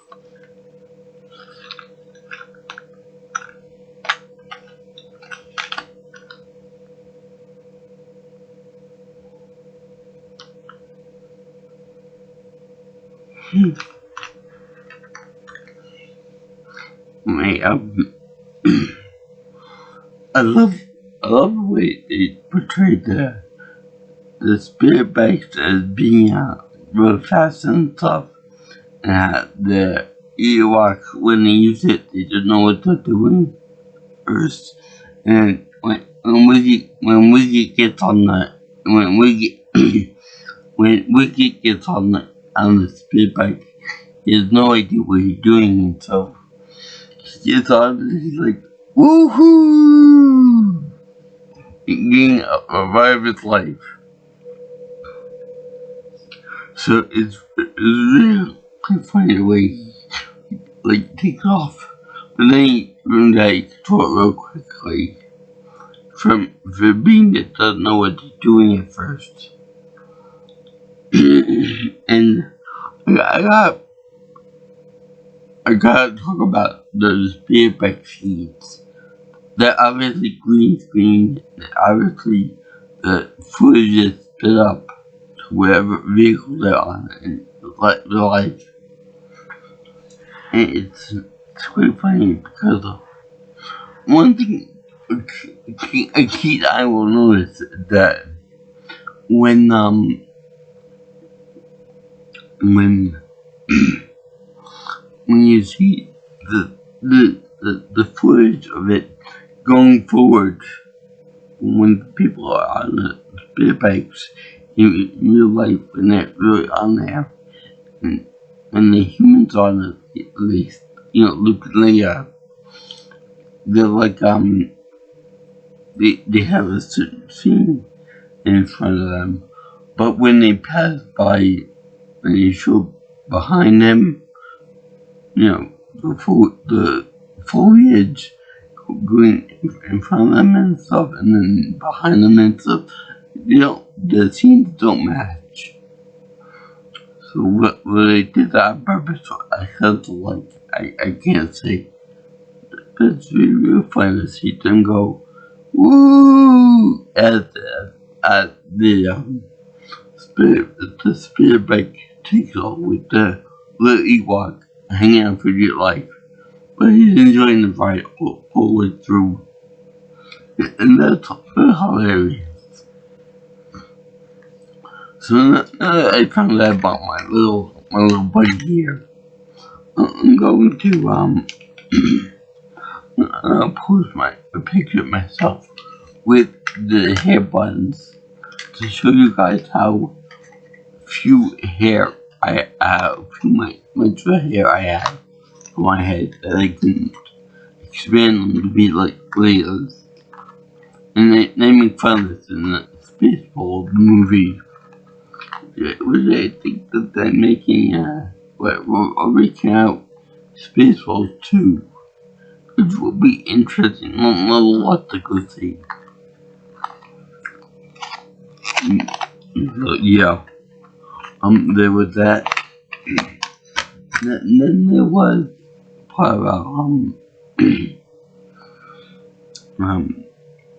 I love the way they portrayed the spirit bikes as being real fast and stuff, and the Ewoks, when they use it, they just know what they're doing first. And when Wiggy gets on the when Wiggy gets on the spirit bike, he has no idea what he's doing, so he gets on and he's like, woohoo! Getting a ride of his life. So it's really funny the way he takes off, but then he learns how to control it real quickly from being that doesn't know what he's doing at first. And I gotta talk about the spirit bike scenes. They're obviously green screen. Obviously, the footage is split up to whatever vehicle they're on in real life. And it's quite funny because one thing a key I will notice is that when you see the footage of it going forward, when people are on the spirit bikes in real life, when they're really on there, and and the humans on it, at least, Luke and Leia, they're like, they have a certain scene in front of them, but when they pass by and they show behind them, the foliage going in front of them and stuff, and then behind them and stuff, the scenes don't match. So what they did that on purpose, I felt like, I can't say. But it's real fun to see them go, woo, at the spirit bike takes off with the little Ewok hanging out for dear life. But he's enjoying the ride all the way through. And that's hilarious. So now that I found out about my little buddy here, I'm going to post a picture of myself with the hair buttons to show you guys how few hair my extra hair I have on my head that I can expand them to be like layers. And they make fun of this in the Spaceball movie, which I think that they're making, we're making out Spaceballs 2, which will be interesting. Not a lot to go see. So, yeah. There was that. And then there was part about, what do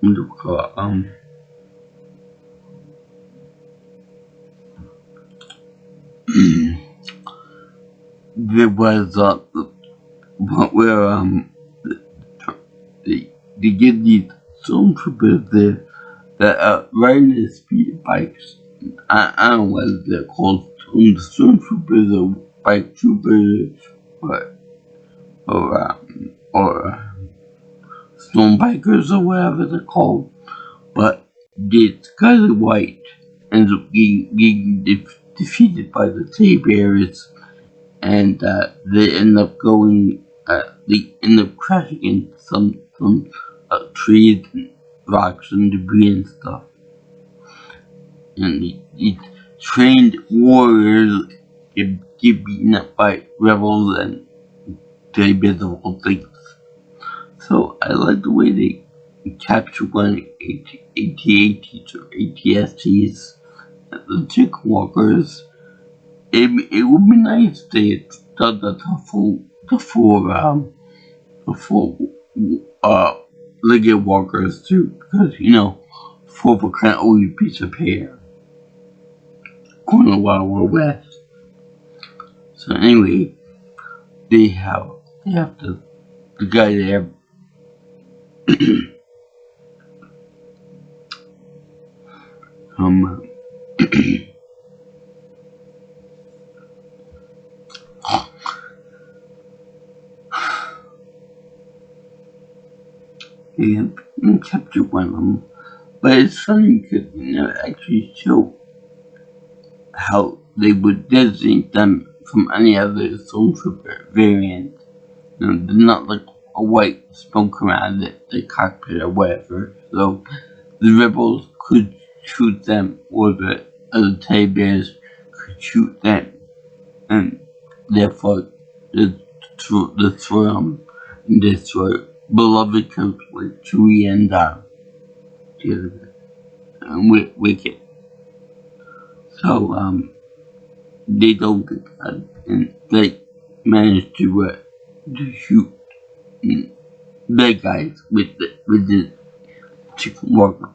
you call it, there was, part where, they give these stormtroopers there that are riding the speed bikes. I don't know whether they're called stormtroopers or bike troopers or storm bikers or whatever they're called. But the Scarlet White ends up getting defeated by the TIE bearers, and they end up crashing into some trees, and rocks, and debris and stuff. And the trained warriors get beaten up by rebels and TIE bearers of all things. So I like the way they capture one AT-ATs or ATSTs, the chicken walkers. It would be nice if they had done the full legged walkers too, because 4 can't always a piece of hair going to Wild Wild West. So anyway, they have the guy there. They capture one of them, but it's funny because they never actually show how they would designate them from any other stormtrooper variant. They're not like a white smoke around the cockpit or whatever, so the rebels could shoot them, or the other TIE bears could shoot them, and therefore destroy them and destroy beloved comes with Chewie and Wicket. So they don't get that, and they manage to shoot bad guys with the chicken walker.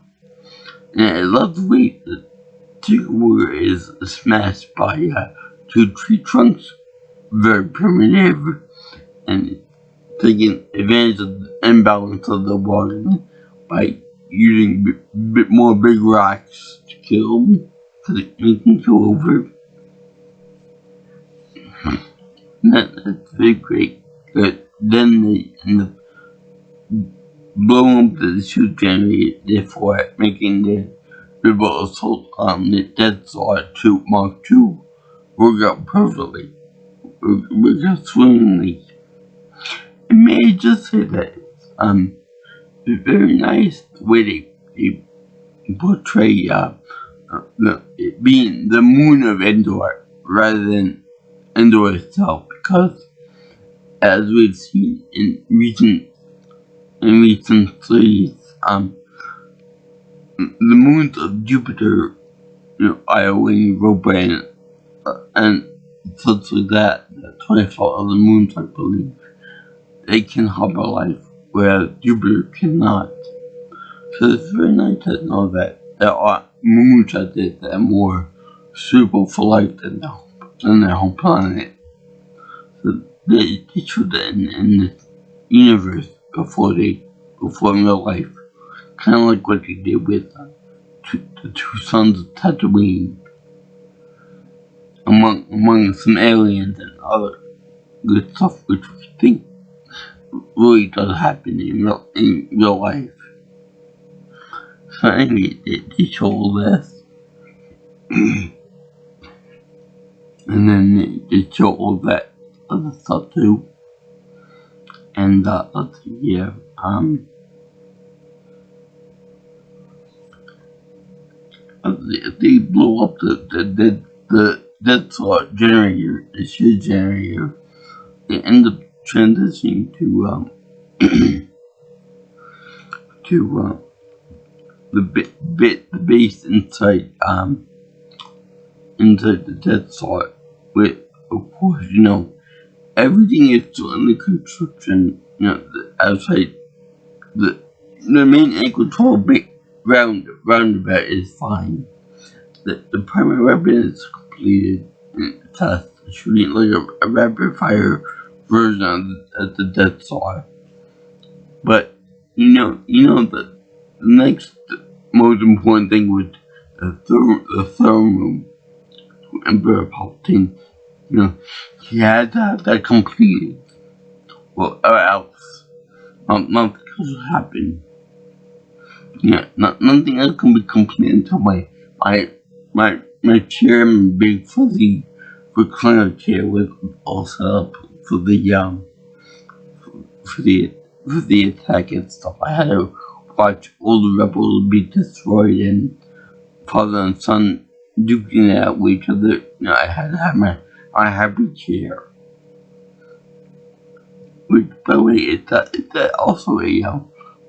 And I love the way the chicken walker is smashed by 2 tree trunks, very primitive, and taking advantage of the imbalance of the water by using bit more big rocks to kill them, because it makes them go over. That's very great. But then they end up blowing up the suit generator, therefore making the rebel assault on the Death Star 2 Mark II work out perfectly. were just swimmingly. And may I just say that it's very nice the way they portray it being the moon of Endor rather than Endor itself, because as we've seen in recent studies, the moons of Jupiter, Io and Europa and such like that, the 24 other moons, I believe, they can harbor life, whereas Jupiter cannot. So it's very nice to know that there are moons out there that are more suitable for life than their home planet. So they should in this universe before real life. Kind of like what they did with the two sons of Tatooine, among some aliens and other good stuff, which we think really does happen in real life. So anyway, they show all this, and then they show all that other stuff too. And let's see here, they blow up the Death Star generator, the shield generator. They end up transitioning to to the base inside the Death Star, with, of course, everything is still under construction. Outside the main air control roundabout is fine. The primary weapon is completed in test, shooting like a rapid fire version of the Death Star. But that the next most important thing was the throne room to Emperor Palpatine. He had to have that completed, or else nothing else will happen. Nothing else can be completed until my chairman, big fuzzy recliner chair, was all set up for the attack and stuff. I had to watch all the rebels be destroyed and father and son duking it out with each other. I had to have my happy chair. Which, by the way, it's also a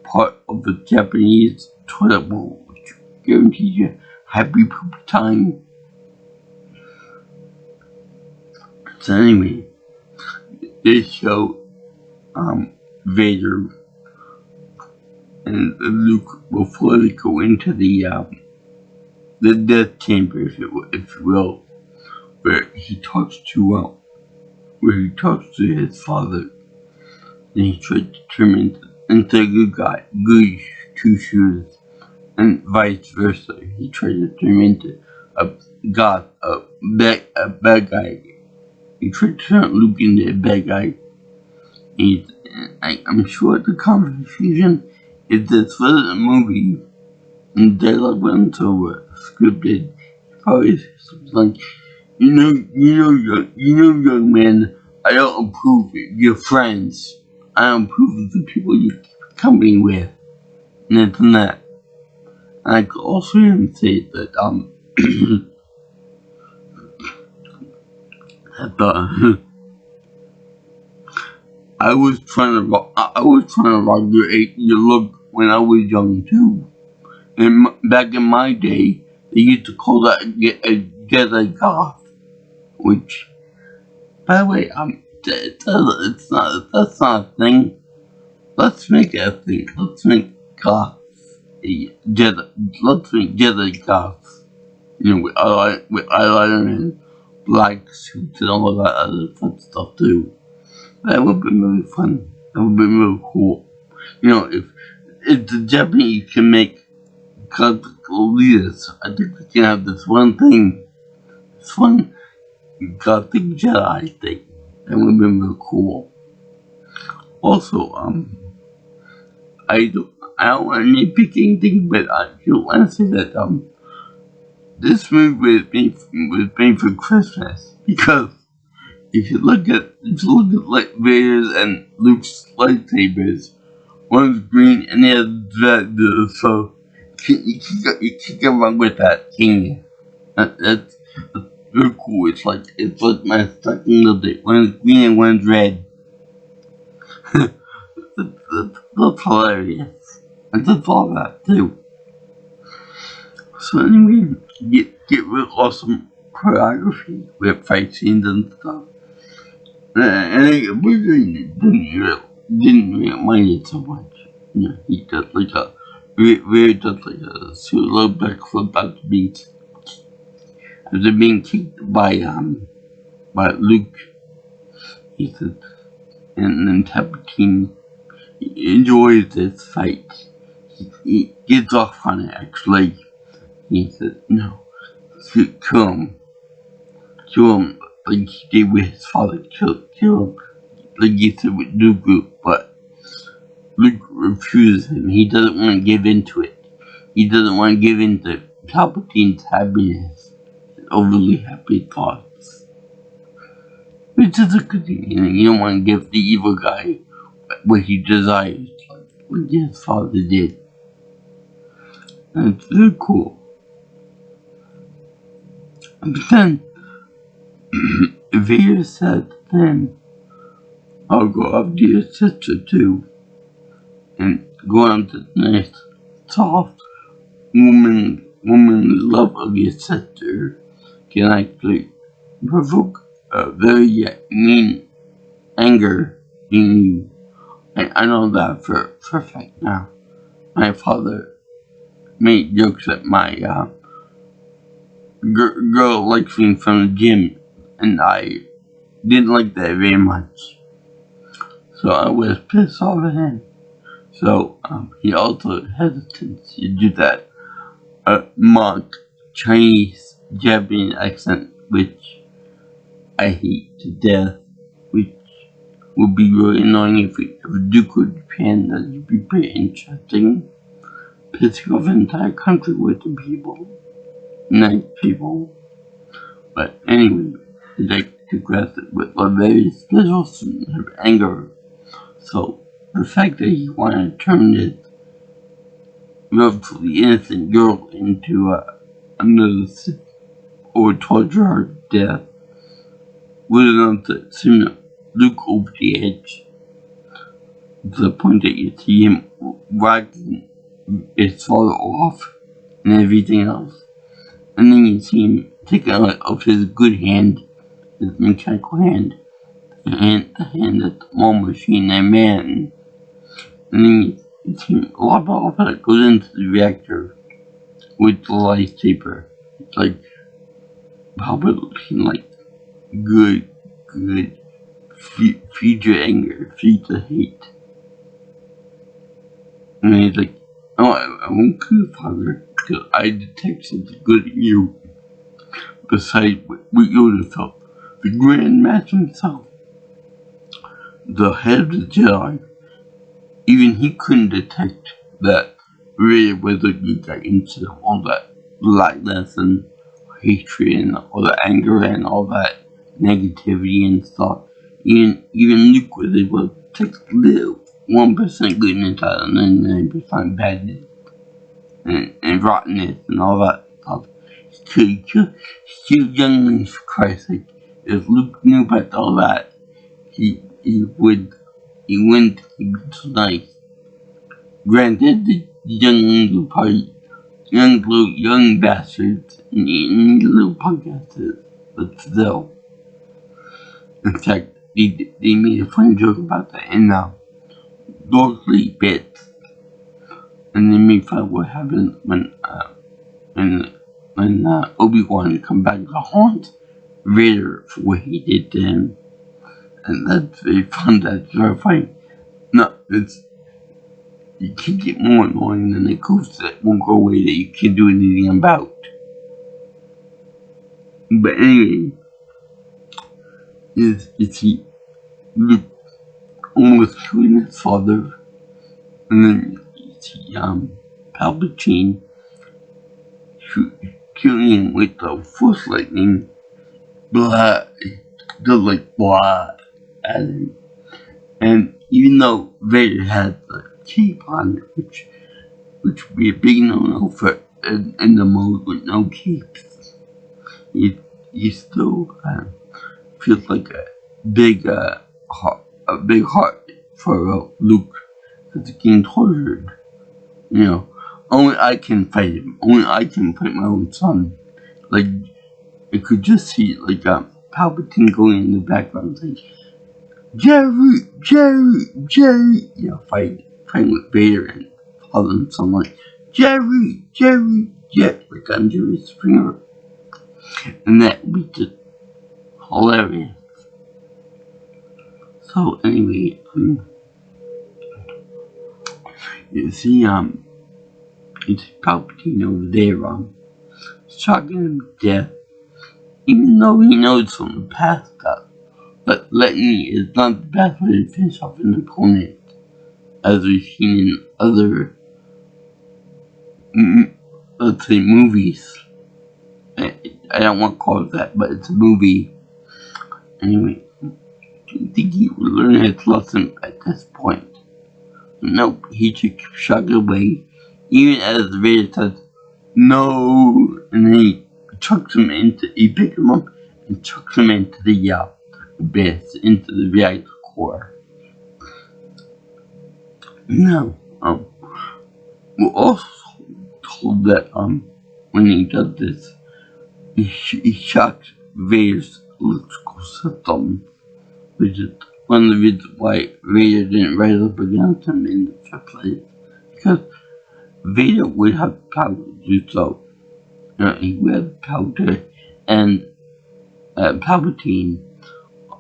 part of the Japanese toilet bowl, which guarantees you happy poop time. So anyway, they show Vader and Luke before they go into the death chamber, if you will, where he talks to his father, and he tried to turn him into a good guy, good two shoes, and vice versa. He tried to turn him into a bad guy. He tried to turn Luke into a bad guy. I'm sure the conversation is this was a movie, and dialogue wasn't so scripted. Probably something like, young man, I don't approve of your friends. I don't approve of the people you keep company with. And it's that. And I could also hear him say that I was trying to rock your look when I was young too. And back in my day, they used to call that a Jedi goth, which, by the way, that's not a thing. Let's make it a thing. Let's make goths Jedi. Let's make Jedi goths. With eyeliner and black suits and all of that other fun stuff too. That would have been really fun. That would have been really cool. If the Japanese can make gothical leaders, I think we can have this one gothic Jedi thing. That would have been really cool. Also, I don't want to nitpick anything, but I do want to say that this movie was made for Christmas, because if you look at like Vader's and Luke's lightsabers, one's green and the other's red, so you can't go wrong with that, can you? That's very cool. It's like my second update. One's green and one's red. That's hilarious. And that's all that too. So anyway, get real awesome choreography with fight scenes and stuff. And I really didn't really mind it so much. You know, he does like a very does like a solo backflip after being kicked by Luke. He said, and then Palpatine enjoys this fight. He gets off on it actually. He said, no, kill him like he did with his father, kill him like he said with Dooku, but Luke refuses him. He doesn't want to give in to it. He doesn't want to give in to Palpatine's happiness, overly happy thoughts. Which is a good thing, you know, you don't want to give the evil guy what he desires, like his father did. And it's very cool. But then, Vader said, then, I'll go after your sister too. And go on to the nice, soft, woman love of your sister can actually provoke a very mean anger in you. I know that for a fact now. My father made jokes at my girl likes me from the gym, and I didn't like that very much. So I was pissed off at him. So he also hesitated to do that mock Chinese Japanese accent, which I hate to death, which would be really annoying if we ever do go to Japan. That would be pretty interesting. Pissing off an entire country with the people. Nice people. But anyway, I'd like to grasp it with a very special sense of anger. So, the fact that he wanted to turn this relatively innocent girl into another Sith or torture her to death was enough to send Luke over the edge. To the point that you see him wagging his father off and everything else. And then you see him taking off his good hand, his mechanical hand, and the hand that the War Machine and man. And then you see him lop off and it goes into the reactor with the lightsaber. It's like Palpatine, like good, feed your anger, feed the hate. And he's like, oh, I won't kill your father because I detect something good in you. Besides what Yoda felt, the Grand Master himself, the head of the Jedi, even he couldn't detect that Vader was a good guy instead of all that lightness and hatred and all the anger and all that negativity and stuff. Even Luke was able to take little 1% goodness out of 99% badness and rottenness and all that stuff. Still young, for Christ's sake. If Luke knew about all that, he wouldn't be so nice. Granted, the young bastards and little podcasters, but still. In fact, they made a funny joke about that in Dorothy bits, and they made fun of what happened when Obi-Wan come back to haunt Vader for what he did to him. And that's very fun, that's very funny. No, you can't get more annoying than a ghost that won't go away that you can't do anything about. But anyway, it's Luke almost killing his father, and then you see Palpatine killing him with the Force lightning, but to like blah at him. And even though Vader had the cape on, which would be a big no-no for in the mode with no capes, he still feels like a big heart for Luke, because he getting tortured. You know, only I can fight him. Only I can fight my own son. Like, I could just see like Palpatine going in the background, like Jerry, you know, fighting with Vader and calling someone like Jerry, like under his finger, and that would be just hilarious. So anyway, you see, it's Palpatine over there, shocking him to death, even though he knows from the past that Letany is not the best way to finish off an opponent, as we've seen in other, let's say, movies. I don't want to call it that, but it's a movie. Anyway, I think he would learn his lesson at this point. Nope, he took Shock away, even as Vader says, no, and then he picks him up and chucks him into the abyss, into the reactor core. Now, we're also told that, when he does this, he shocks Vader's electrical system, which is one of the reasons why Vader didn't rise up against him in the first place, because Vader would have the power to do so. You know, he would have the power to, and Palpatine,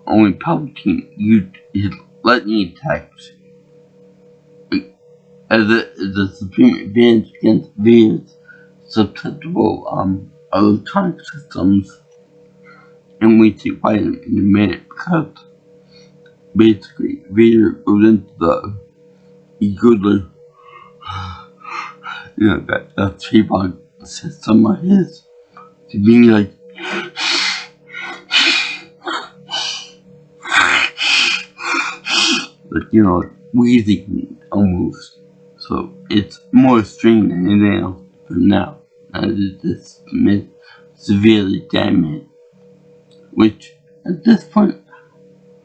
only Palpatine used his lightning attacks as a supreme advantage against Vader's susceptible electronic systems, and we see why in a minute, because basically Vader goes into like, you know, that tripod system of his, to being like, you know, wheezing almost. So it's more strained than anything else from now, as it's severely damaged. Which, at this point,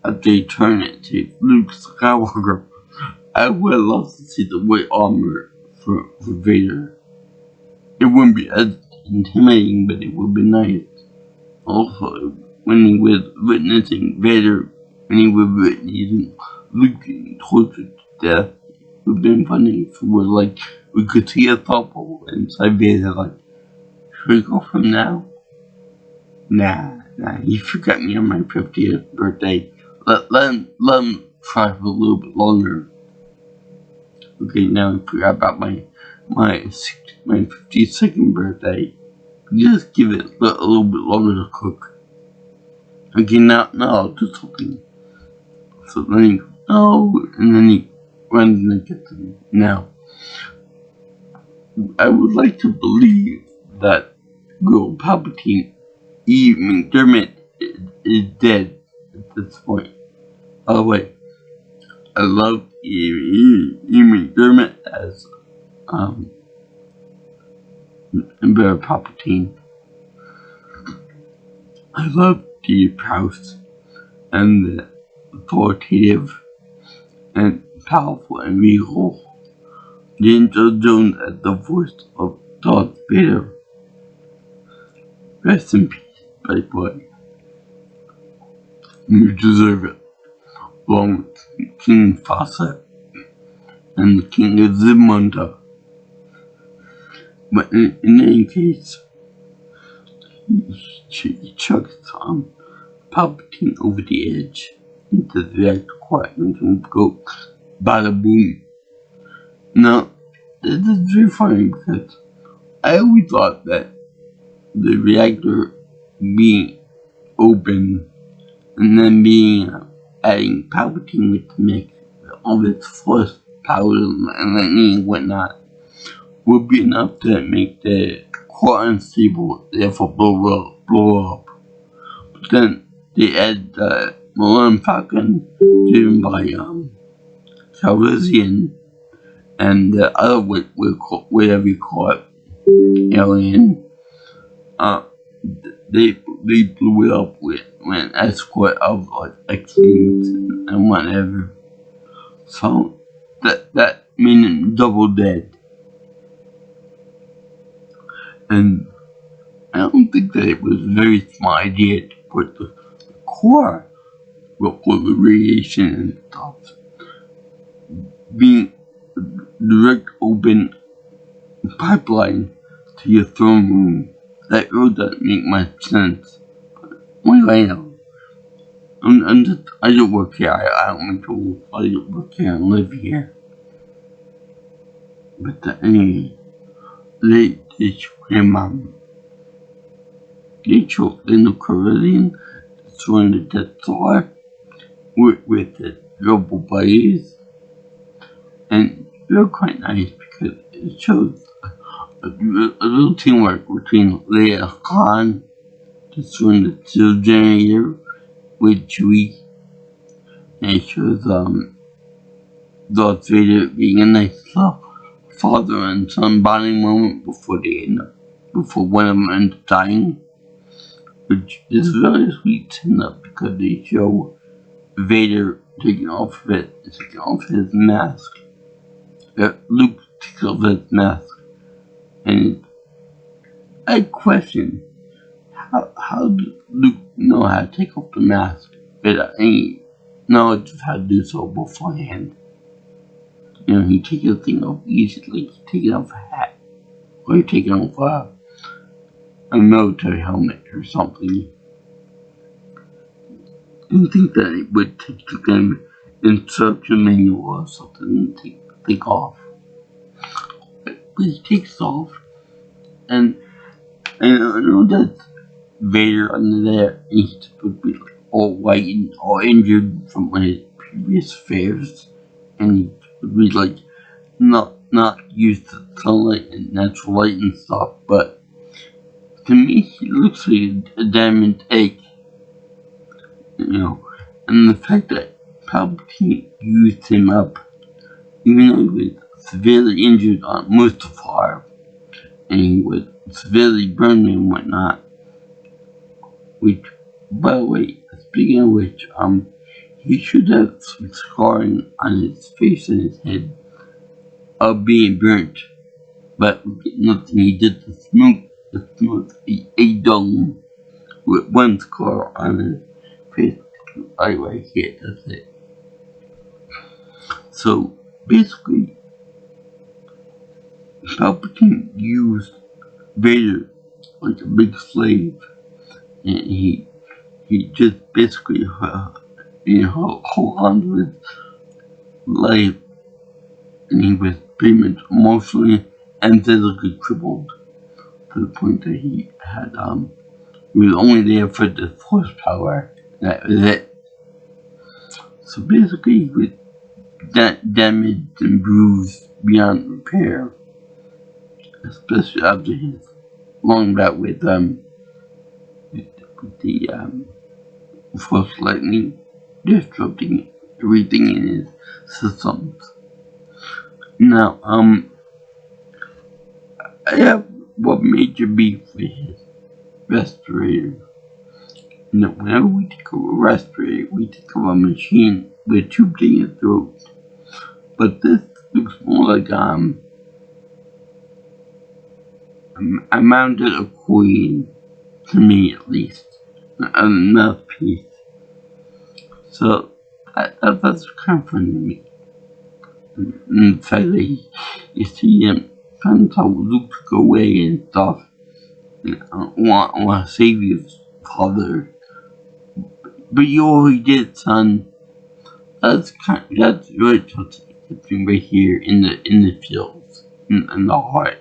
as they turn it to Luke Skywalker, I would love to see the white armor for Vader. It wouldn't be as intimidating, but it would be nice. Also, when he was witnessing Vader, when he was witnessing Luke getting tortured to death, it would have been funny if it was like, we could see a thought bubble inside Vader, like, should we go from now? Nah, he forgot me on my 50th birthday. Let him try for a little bit longer. Okay, now I forgot about my 52nd birthday. Just give it a little bit longer to cook. Okay, now I'll do something. So then he goes, no, and then he runs and gets him. Now, I would like to believe that Will Palpatine, E. McDermott, is dead at this point. By the way, I love E. McDermott as Emperor Palpatine. I love the Prowse and the authoritative and powerful and regal James Earl Jones as the voice of Darth Vader. Rest in peace, buddy boy. You deserve it. Along with King Fawcett and the King of Zimunda. But in any case, he chucks Palpatine over the edge into the reactor core and can go bada boom. Now, this is very funny because I always thought that the reactor being open and then adding Palpatine with the mix, all its force power and lightning and whatnot, would be enough to make the core unstable, therefore blow up. But then they had Millennium Falcon driven by Calrissian, and the other whatever you call it, alien. Uh, they blew it up with an escort of like X-Wings and whatever. So that meaning double dead. And I don't think that it was a very smart idea to put the core with the radiation and stuff being direct open pipeline to your throne room. That really doesn't make much sense. What do I know? I don't work here. I don't make rules. I don't work here and live here. But anyway, they showed him, they showed the Caribbean destroying the Death Star with the global buddies. And they're quite nice because it shows a little teamwork between Leia and Han destroying the shield generator with Chewie. And it shows Darth Vader being a nice father and son bonding moment before one of them ends up dying, which is very sweet to end up because they show Vader taking off his mask. Luke takes off his mask, and I question how does Luke know how to take off the mask without any knowledge of how to do so beforehand. You know, he takes the thing off easily, like taking off a hat, or taking off a military helmet or something. You think that it would take the kind of instruction manual or something to take off. But he takes off, and I know that Vader under there is supposed to be like all white and all injured from his previous affairs, and he would be like not used to sunlight and natural light and stuff, but to me he looks like a diamond egg, you know. And the fact that Palpatine used him up, even though he was severely injured on Mustafar, and he was severely burned and whatnot, which, by the way, speaking of which, he should have some scarring on his face and his head of being burnt, but nothing. He did the smooth a dome with one scar on his face, right here, that's it. So, basically, Palpatine used Vader like a big slave, and he just basically, hold on to his life, and he was pretty much emotionally and physically crippled to the point that he was only there for the force power. That was it. So basically, he was damaged and bruised beyond repair, especially after his long bout with the force lightning disrupting everything in his systems. Now, I have one major beef with his respirator. You know, whenever we think of a respirator, we think of a machine with a tube in your throat. But this looks more like a mounted accordion, to me at least, a mouthpiece. So that's kind of funny to me. In fact, you see him trying to tell Luke to go away and stuff. Want to save your father, but you already did, son. That's really touching right here in the feels, in the heart.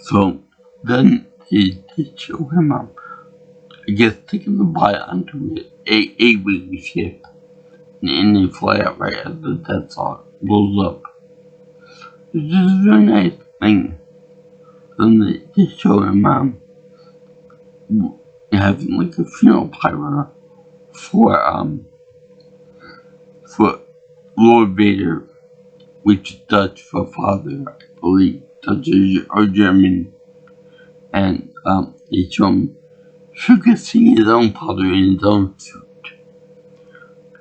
So then they show him I guess taking the body onto a wing ship, and they fly out right as the Death Star blows up. It's just a very nice thing. Then they show him having like a funeral pyre for Lord Vader, which is Dutch for father, I believe. Dutch or German. And they show him seeing his own father in his own suit.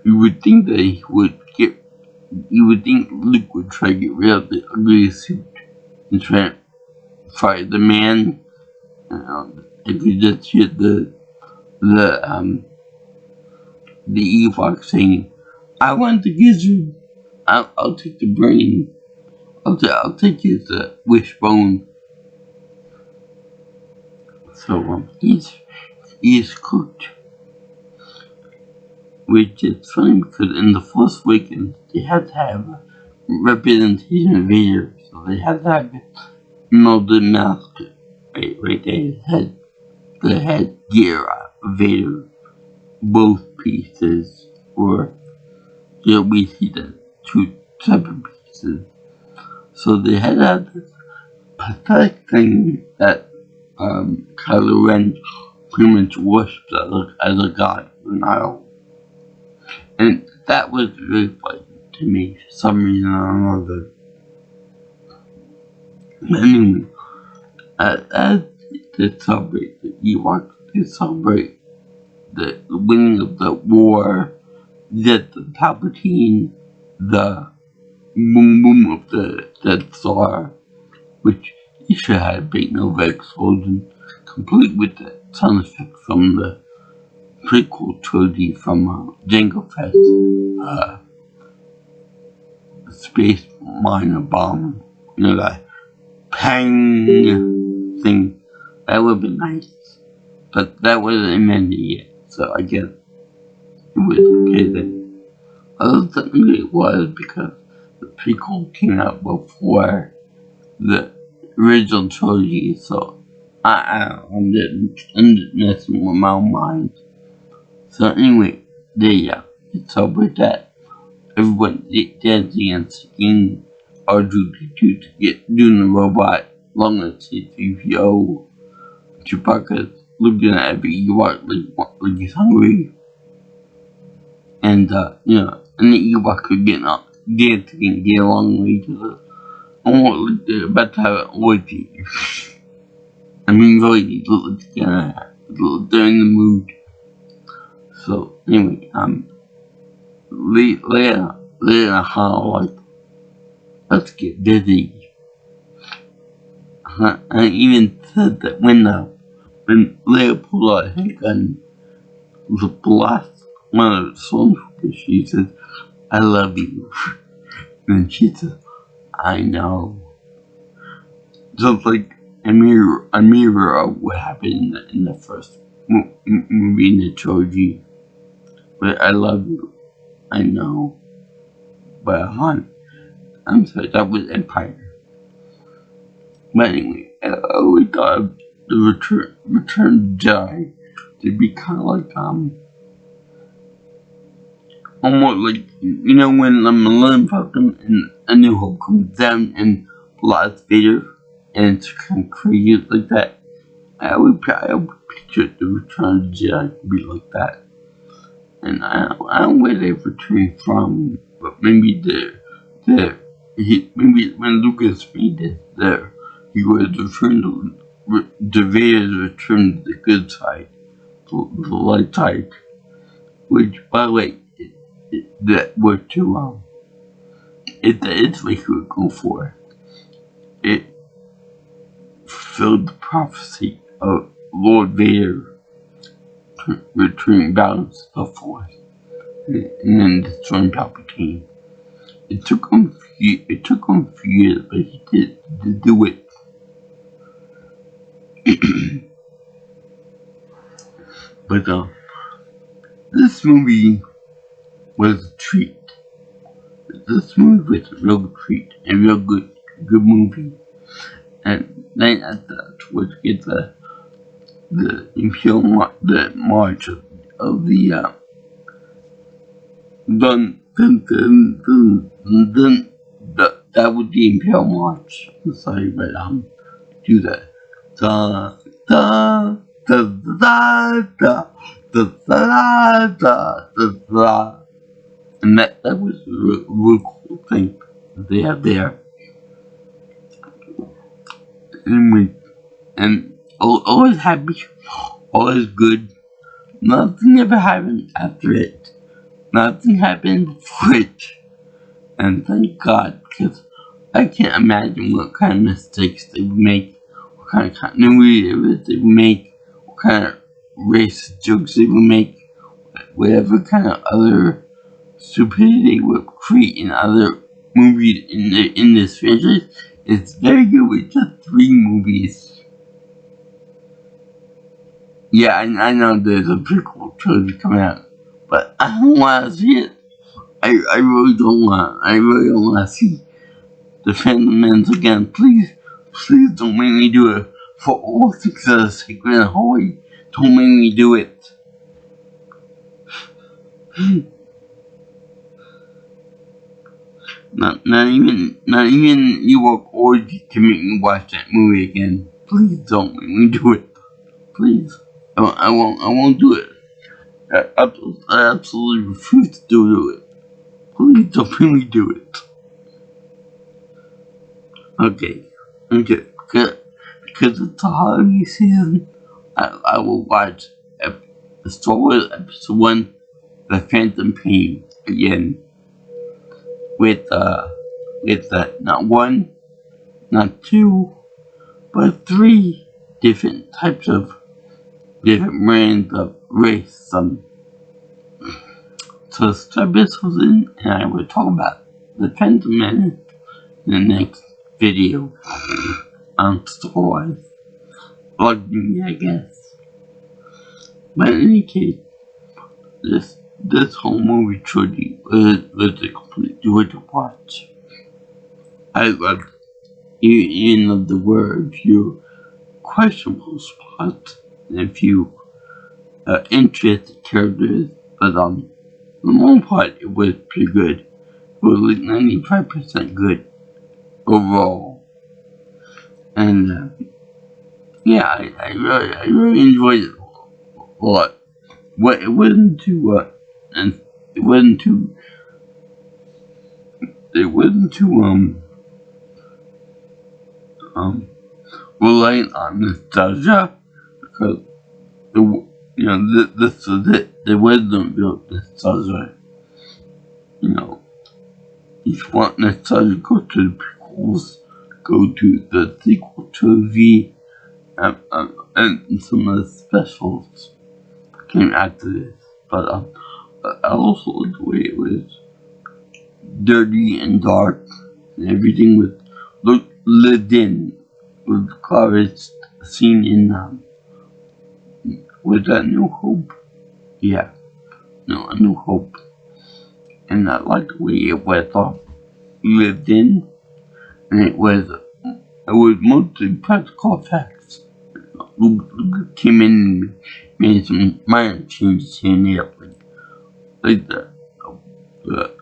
You would think that you would think Luke would try to get rid of the ugly suit and try to fight the man. If you just hear the Ewok saying, "I want the gizzard. I'll take the brain. I'll take his wishbone." So he's cooked. Which is funny because in the Force Awakens they had to have representation of Vader, so they had to have the mask right there, the headgear of Vader, both pieces, or we see the two separate pieces. So they had to have this pathetic thing that Kylo Ren pretty much worshipped as a god, and that was really funny to me for some reason or another. Anyway, as they celebrate the Ewoks, they celebrate the winning of the war, that the Palpatine, the boom boom of the Death Star, which he should have a big Nova explosion, complete with the sound effect from the prequel trilogy from Jango Fett, space miner bomb, that pang thing. That would have been nice, but that wasn't invented yet, so I guess it was okay then. Although technically it was because the prequel came out before the original trilogy, so I'm just messing with my own mind. So anyway, they celebrate that. Everyone dancing and singing R2-D2 to get doing the robot, along with C-3PO. Chewbacca's looking at every Ewok like he's hungry. And and the Ewok are getting up, dancing and getting along with each other. Almost like they're about to have an orgy. I mean, really, they're in the mood. So anyway, Leia and Han like, let's get busy. I even said that when Leia pulled out her gun, the blast one of the stormtroopers, she says, "I love you," and she says, "I know." Just like a mirror of what happened in the first movie in the trilogy. But I love you. I know. But Han, I'm sorry, that was Empire. But anyway, I always thought of the Return Jedi to be kind of like, almost like, when the Millennium Falcon and A New Hope comes down and blasts Vader, and it's kind of crazy like that. I would picture the Return of the Jedi to be like that. And I don't know where they returned from, but maybe maybe when Lucas made it, he was returned to Vader's return to the good side, the light side, which, by the way, that were too, it's what he would go for. It fulfilled the prophecy of Lord Vader returning balance to the Force, and then destroying Palpatine. It took him a few years, but he did do it. But this movie was a treat. This movie was a real treat, a real good movie. And then at towards get the Imperial March of the that would be Imperial March. I'm sorry, but do that. Da da da da da da da da da da. And that was a real cool thing that they had there. And always happy, always good. Nothing ever happened after it. Nothing happened before it. And thank God, because I can't imagine what kind of mistakes they would make, what kind of continuity errors they would make, what kind of racist jokes they would make, whatever kind of other stupidity they would create in other movies in this franchise. It's very good with just 3 movies. Yeah, I know there's a prequel trilogy coming out, but I don't want to see it. I really don't want. I really don't want to see the Phantom Menace again. Please don't make me do it. For all success, Sacred and Holy, don't make me do it. Not even Ewok Orgy can make me watch that movie again. Please don't make me do it. Please, I won't do it. I absolutely refuse to do it. Please don't make me do it. Okay, because it's the holiday season, I will watch Star Wars Episode 1, The Phantom Pain, again, with not 1, not 2, but 3 different types of, different brands of racism. So start this was in, and I will talk about the Phantom Menace in the next video on Star Wars. Like me, I guess. But in any case, this whole movie trilogy was a complete joy to watch. I loved you know the word, few questionable spots and a few interesting characters, but for the most part it was pretty good. It was like 95% good overall. And yeah, I really enjoyed it a lot. It wasn't too reliant on nostalgia, because this was it. There was no real nostalgia. If you want nostalgia, go to the prequels, go to the sequel trilogy, and some of the specials came after this. But I also liked the way it was dirty and dark, and everything looked lived in. With the cars seen in was that New Hope? Yeah, no, A New Hope. And I liked the way it was lived in, and it was mostly practical effects. Luke came in and made some minor changes here and there, like the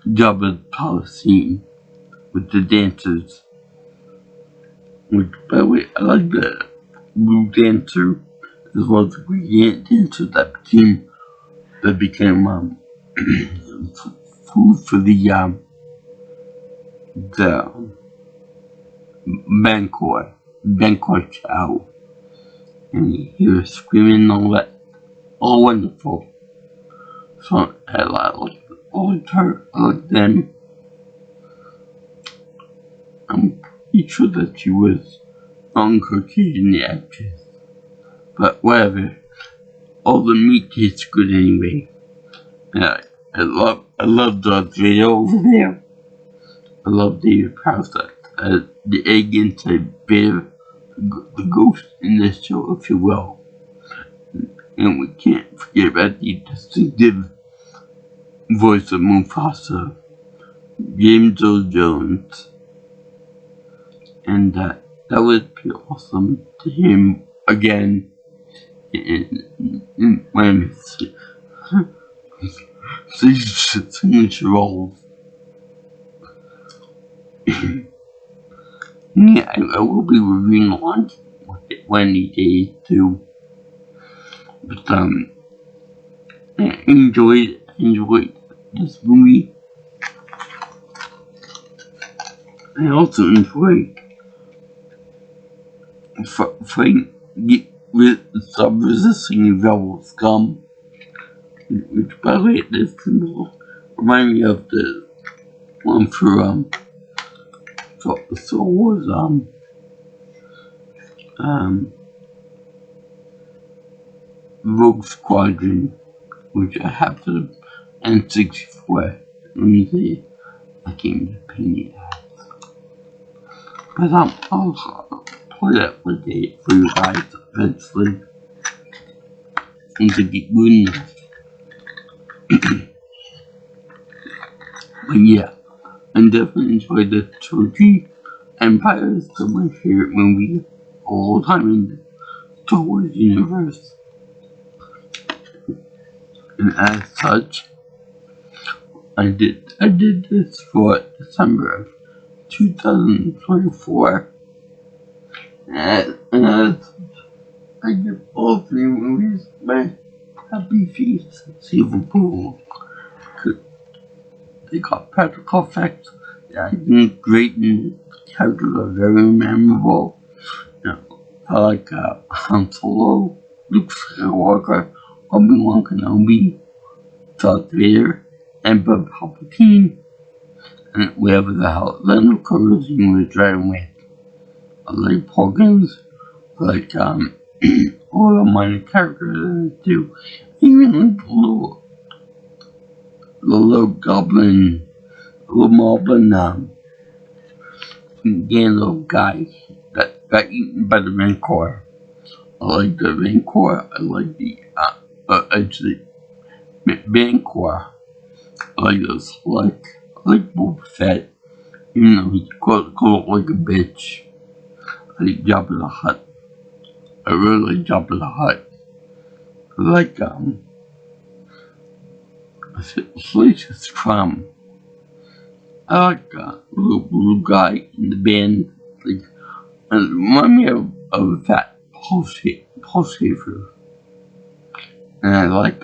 Jabba's palace scene with the dancers. Which, by the way, I like the blue dancer as well as the green dancer that became food for the Bancor chow. And you hear screaming and all that. All wonderful. So I liked her, I liked them. I'm pretty sure that she was non-Caucasian, the actress. But whatever. All the meat tastes good anyway. Yeah, I love Darth Vader over there. I love David Prowse, the egg inside Vader, the ghost in this show, if you will. And we can't forget about the distinctive voice of Mufasa, James Earl Jones. And that was pretty awesome to hear him again in one of his signature roles. Yeah, I will be reviewing one of these days too. But I enjoyed this movie. I also enjoyed fighting with some resisting rebel scum, which by the way, this symbol remind me of the one for Star Wars Rogue Squadron, which I have to N64. Let me see. I can't paint it. But I'll play that for you guys eventually. And to get good. But yeah, I definitely enjoyed the trilogy. Empire is still my favorite movie of all time in the Star Wars universe. And as such, I did this for December of 2024. And as I give all three movies my happy face seal of approval. They got practical effects. The acting is great and the characters are very memorable. You know, I like Han Solo, Luke Skywalker, Obi-Wan Kenobi, Darth Vader, Emperor Palpatine, and whatever the hell Lando Calrissian was driving with. I like Porkins, I like all the minor characters in it too. Even like the little goblin, little moblin, Gandalf guy that got eaten by the Rancor. I like the Rancor. I like the actually Rancor. I like the Select. I like Boba Fett, even though he's called like a bitch. I like Jabba the Hutt. I really like Jabba the Hutt. I like Salacious Crumb. I like the little blue guy in the band. Like, it reminds me of a fat Paul Schaefer. And I like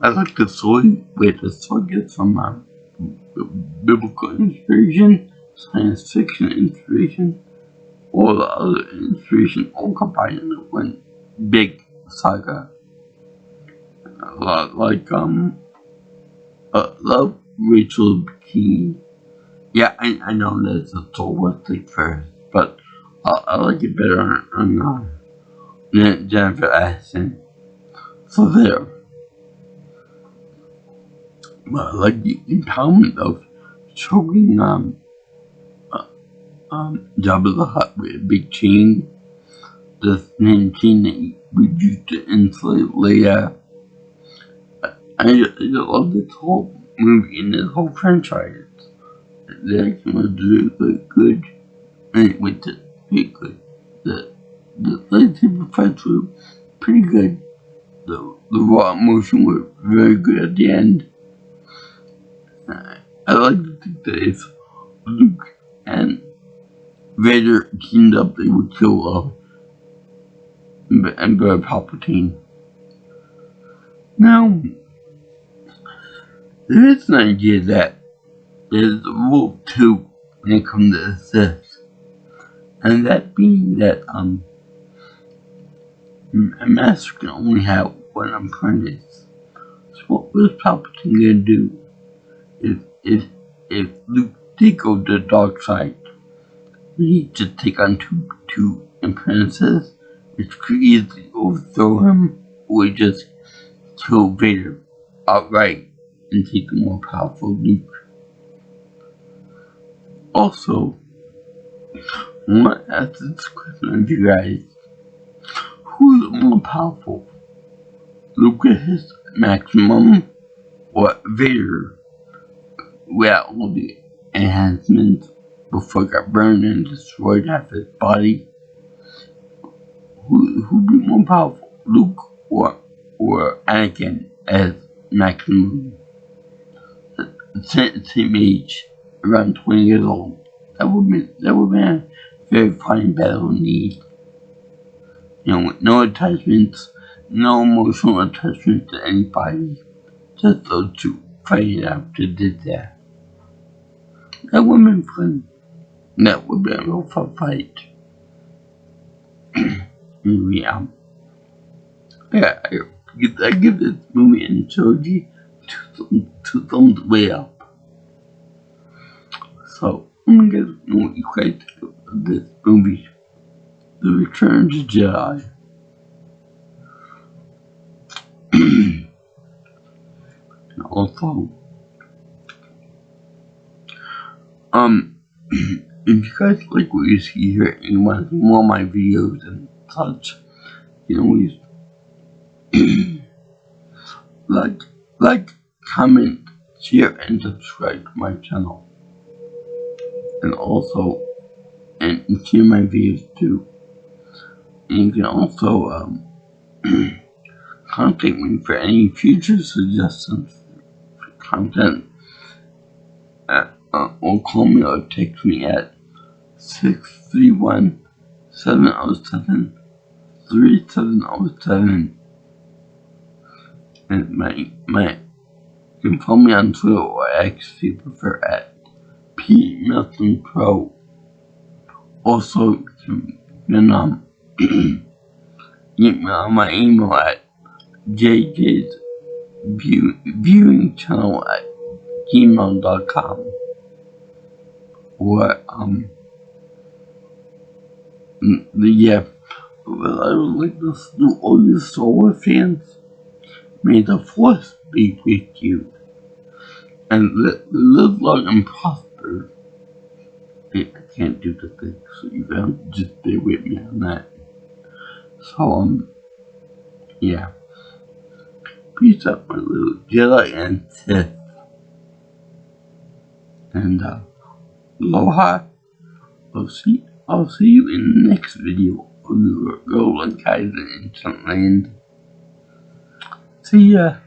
I like the story where the story gets from biblical inspiration, science fiction inspiration, all the other inspiration all combined in one big saga. Like love Rachel Key. Yeah, I know that's a Star Wars thing first, but I like it better on Jennifer Aniston. So there. But I like the empowerment of choking Jabba the Hutt with a big chain. The same chain that we used to enslave Leia. I just love this whole movie and this whole franchise. The action was really good, and it went to pretty good. The lightsaber fights were pretty good. The raw emotion was very good at the end. I like to think that if Luke and Vader teamed up, they would kill Emperor Palpatine. Now, there is an idea that there's a rule too when it comes to Sith, and that being that a master can only have one apprentice. So what was Palpatine gonna do if Luke did go to the dark side? Would he just take on two apprentices, which could easily overthrow him, or just kill Vader outright and take the more powerful Luke? Also, I want to ask this question of you guys. Who is more powerful? Luke at his maximum, or Vader without all the enhancements before it got burned and destroyed half his body? Who be more powerful? Luke or Anakin as maximum? Same age. around 20 years old. That would have been a very fine battle indeed. You know, with no attachments, no emotional attachment to anybody. Just those two fighting out to did that. That would have been fun. That would have been a real fun fight. Yeah. Yeah, I give this movie and trilogy two thumbs way up. So, I'm gonna get what you guys think of this movie, The Return to Jedi. And also, if you guys like what you see here and you want to see more of my videos and such, you can always like, comment, share, and subscribe to my channel. And also, and share my videos too. And you can also, contact me for any future suggestions for content or call me or text me at 631-707-3707. And you can follow me on Twitter or X if you prefer at PMiltonPro. Also, you can get me on my email at JJ's viewing channel at gmail.com. Or, yeah, well, I would like to do all you Star Wars fans. May the Force be with you. And live long and prosper. I can't do the thing, so you gotta just bear with me on that. So, yeah. Peace out, my little Jedi and Sith. And, aloha. I'll see you in the next video of the Golden Kaiser Instant Land. See ya.